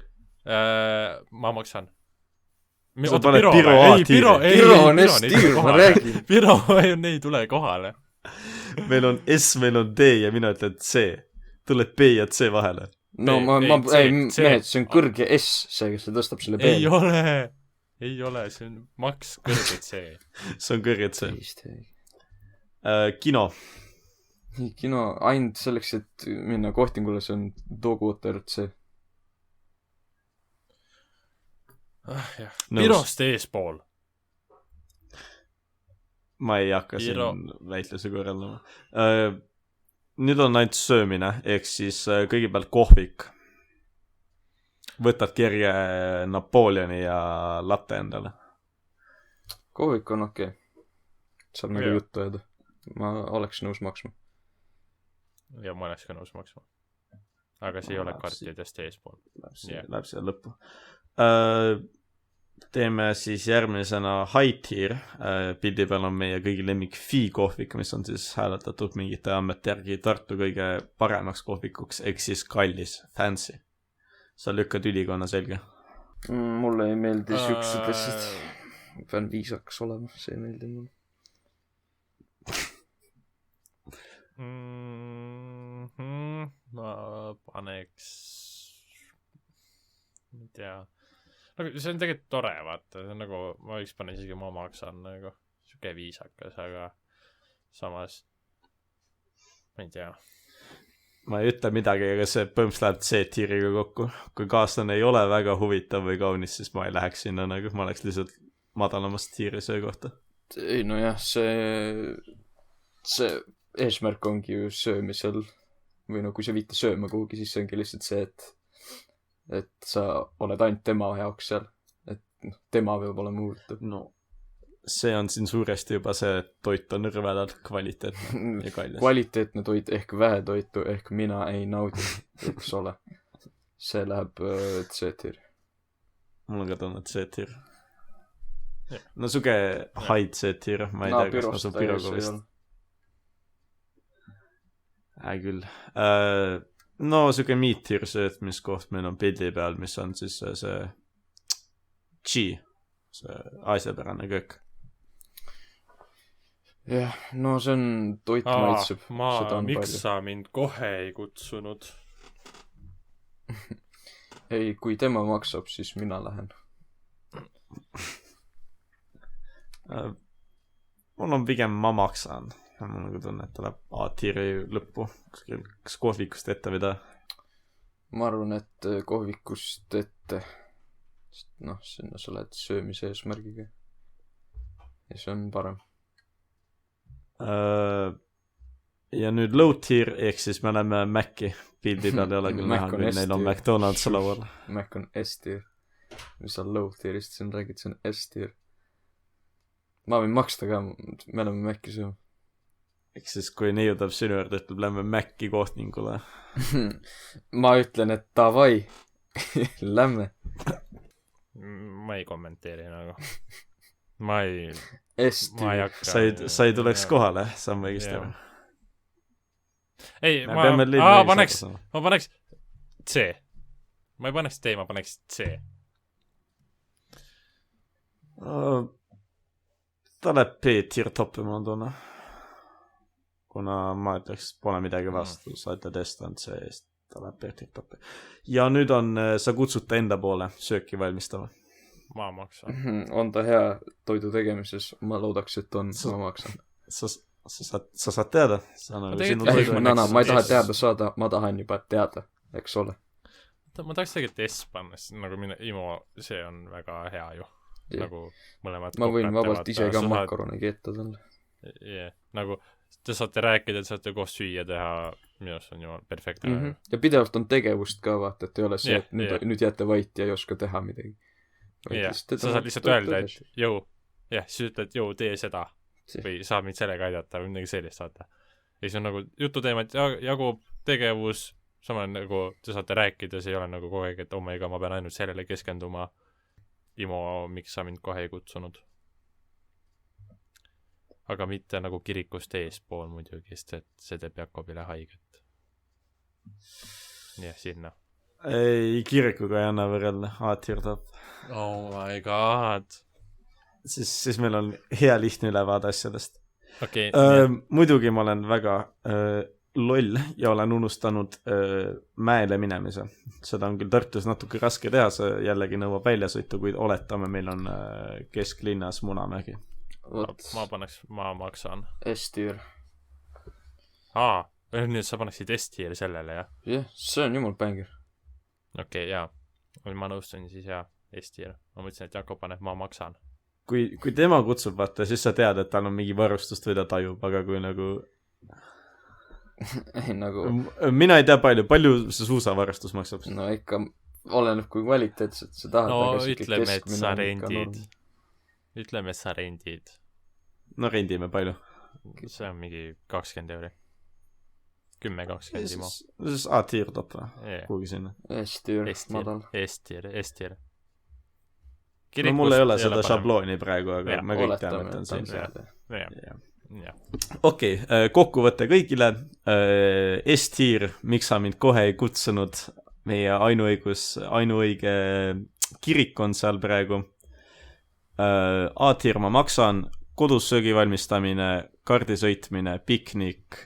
Ma maksan.
Sa paned Piro A-tiiri.
Piro on S-tiir, ma räägin.
Piro ei tule kohale.
Meil on S, meil on D ja mina ütlen C. Tuleb B ja C vahele.
No mehed, see on kõrge S, see, kes tõstab selle B.
Ei ole, see on maks kõrge C.
See on kõrge C. Kino.
Kino ainult selleks, et minna kohtingule, see on Dogwater C.
Pirost eespool.
Ma ei hakka siin väitluse korraldama. Nüüd on ainult söömine, ehk siis kõigepealt kohvik. Võtad kerge Napoleoni ja latte endale.
Kohvik on okei. Saab nagu juttu öelda. Ma oleks nõus maksma.
Ja ma oleks ka nõus maksma. Aga see ei ole kartidest eespool.
Läheb siia lõppu. Teeme siis järgmisena high tier. Pildi peal on meie kõigi lemmik Fi kohvik, mis on siis hääletatud mingite andmete järgi Tartu kõige paremaks kohvikuks, ehk siis kallis, fancy. Sa lükkad ülikonna selge.
Mulle ei meeldi siuksed asjad. Pean viisakas olema, see ei meeldi mulle.
Ma paneks ei tea nagu see on tegelikult tore, vaata, see on nagu ma võiks panna isegi ma maksan nagu siuke viisakas, aga samas ma ei tea.
Ma ei ütle midagi, aga see põhimõtteliselt läheb C-tiiriga kokku. Kui kaaslane ei ole väga huvitav või kaunis, siis ma ei läheks sinna nagu, ma oleks lihtsalt madalamast tiiri söö kohta.
Ei no jah, see eesmärk ongi ju söömisel või no kui sa viite sööma kuhugi, siis see ongi lihtsalt see, et sa oled ainult tema jaoks seal, et tema peab olema huvitav.
No see on siin suuresti juba see, et toit on rõvedalt kvaliteetne ja kallis.
Kvaliteetne toit ehk väetoitu ehk mina ei naudi, eks ole. See läheb C-tiir.
Mul on ka tunnud C-tiir. No suge high C-tiir, ma ei tea, kas ma su Piroga vist. Küll. No suke meat-tier söötmiskoht meil on pildi peal, mis on siis see G, see aasiapärane köök.
Jah, no see on toit maitseb.
Miks sa mind kohe ei kutsunud?
Ei, kui tema maksab, siis mina lähen.
Mul on pigem ma maksan. ma nagu tunnen, et tuleb A-tiiri lõppu kuskil kas kohvikust ette või ta.
ma arvan, et kohvikust ette. Noh, sinna sa lähed söömise eesmärgiga. Ja see on parem.
Ja nüüd low tier, ehk siis me oleme Maci. Pildi peal ei ole küll näha, kui neil on McDonald's laual.
Mac on S-tier. Mis sa low tier'ist siin räägid, see on S-tier. Ma võin maksta ka, me oleme Maci sööma.
Ehk siis kui neiu tuleb sinu juurde, ütleb, lähme Maci kohtingule.
ma ütlen, et davai. Lähme.
Ma ei kommenteeri nagu. Ma ei
S-tier.
Sa ei tuleks kohale, sa on õigesti aru.
Ei, ma paneks C. Ma ei paneks D, ma paneks C.
Ta läheb B-tier toppi, ma tunne. Kuna ma ütleks, pole midagi vastu, sa ütled estan C eest, ta läheb B-tier toppi. Ja nüüd on, sa kutsud ta enda poole sööki valmistama.
Ma maksan.
On ta hea toidu tegemises? Ma loodaks, et on, ma maksan.
Sa saad teada?
Ma ei taha teada saada, ma tahan juba teada, eks ole.
Ma tahaks tegelikult S panna, sest nagu Imo, see on väga hea ju. Nagu mõlemad
ma võin vabalt ise ka makaroni keeta talle.
Nagu te saate rääkida, te saate koos süüa teha, minu arust on ju perfektne.
Ja pidevalt on tegevust ka, vaata, et ei ole see, et nüüd jääte vait ja ei oska teha midagi.
Sa saad lihtsalt öelda, et jõu, siis ütled, jõu, tee seda. Või saab mind sellega aidata või midagi sellist saata. Ja siis on nagu jututeemat jagub tegevus, sama nagu te saate rääkida, see ei ole nagu kogu aeg, et oh my god, ma pean ainult sellele keskenduma. Imo, miks sa mind kohe ei kutsunud? Aga mitte nagu kirikust eespool muidugi, sest et see teeb Jakobile haiget. Jah, sinna.
Ei, kirikuga ei anna võrrelda, A-tier top.
Oh my god.
Siis meil on hea lihtne ülevaade asjadest.
Okay,
muidugi ma olen väga loll ja olen unustanud mäele minemise. Seda on küll Tartus natuke raske teha, see jällegi nõuab väljasõitu, kuid oletame, meil on kesklinnas Munamägi.
Ma maksan.
S-tier.
Nüüd sa paneksid S-tier sellele, jah?
Jah, see on jumal bänger.
Okei, jaa. Ma nõustun siis, jaa, S-tier. Ma mõtlesin, et Jakob paneb, ma maksan.
Kui tema kutsub, vaata, siis sa tead, et tal on mingi varustust või ta tajub, aga kui nagu... Mina ei tea palju see suusavarustus maksab?
No ikka oleneb, kui kvaliteetselt sa tahad.
No ütleme, et sa rendid. Ütleme, et sa rendid.
No rendime palju.
See on mingi 20 €. 10-20 Imo.
See on A-tier top või? Kuhugi sinna.
S-tier, madal.
S-tier.
No mul ei ole seda šablooni praegu, aga me kõik teame, et on siin. Okei, kokkuvõte kõigile. S-tier, miks sa mind kohe ei kutsunud? Meie ainuõige kirik on seal praegu. A-tier ma maksan, kodus söögi valmistamine, kardisõitmine, piknik,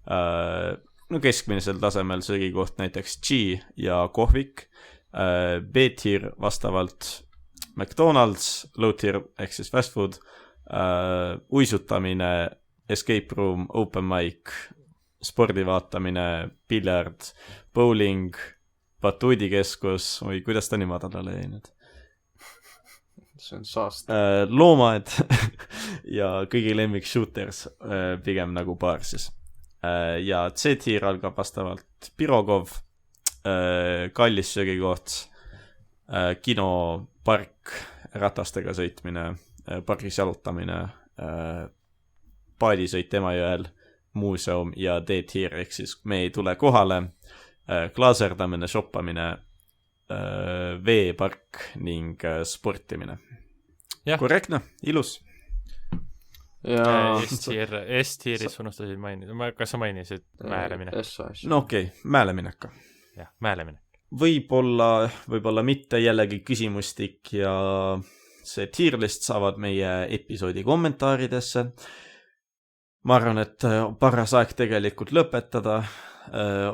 no keskmisel tasemel söögikoht näiteks G ja kohvik. B-tier vastavalt McDonald's, low tier ehk siis fast food, uisutamine, escape room, open mic, spordi vaatamine, piljard, bowling, batuudikeskus, või kuidas ta nii madalale jäi nüüd?
See on saast.
Loomad ja kõigi lemmik shooters, pigem nagu baar siis. Ja C-tier algab vastavalt Pirogov, kallis söögikoht, kino, park, ratastega sõitmine, pargis jalutamine, paadisõit Emajõel, muuseum ja D-tier, ehk siis me ei tule kohale, klaaserdamine, shoppamine, veepark ning sportimine. Korrektne, ilus.
S-tieris unustasid mainida. Kas sa mainisid määleminek?
No okei, määleminek.
Jah, määleminek.
Võib-olla mitte, jällegi küsimustik ja see tierlist saavad meie episoodi kommentaaridesse. Ma arvan, et paras aeg tegelikult lõpetada.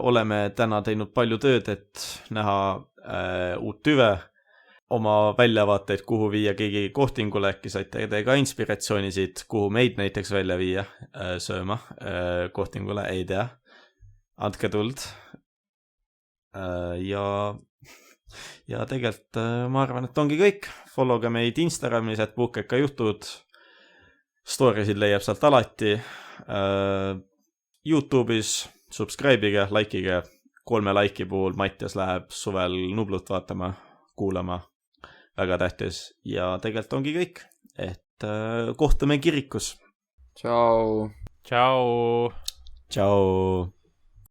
Oleme täna teinud palju tööd, et näha uut tüve. oma väljavaateid, kuhu viia keegi kohtingule, äkki saite te ka inspiratsiooni siit, kuhu meid näiteks välja viia sööma kohtingule, ei tea. Andke tuld. Ja tegelikult ma arvan, et ongi kõik. Followge meid Instagramis, et Puukeka jutud. Storiesid leiab sealt alati. YouTube'is subscribe'ige, likeige. 3 like'i puhul Mattias läheb suvel Nublut vaatama, kuulama. Väga tähtis. Ja tegelikult ongi kõik. Et kohtume kirikus.
Tšau.
Tšau.
Tšau.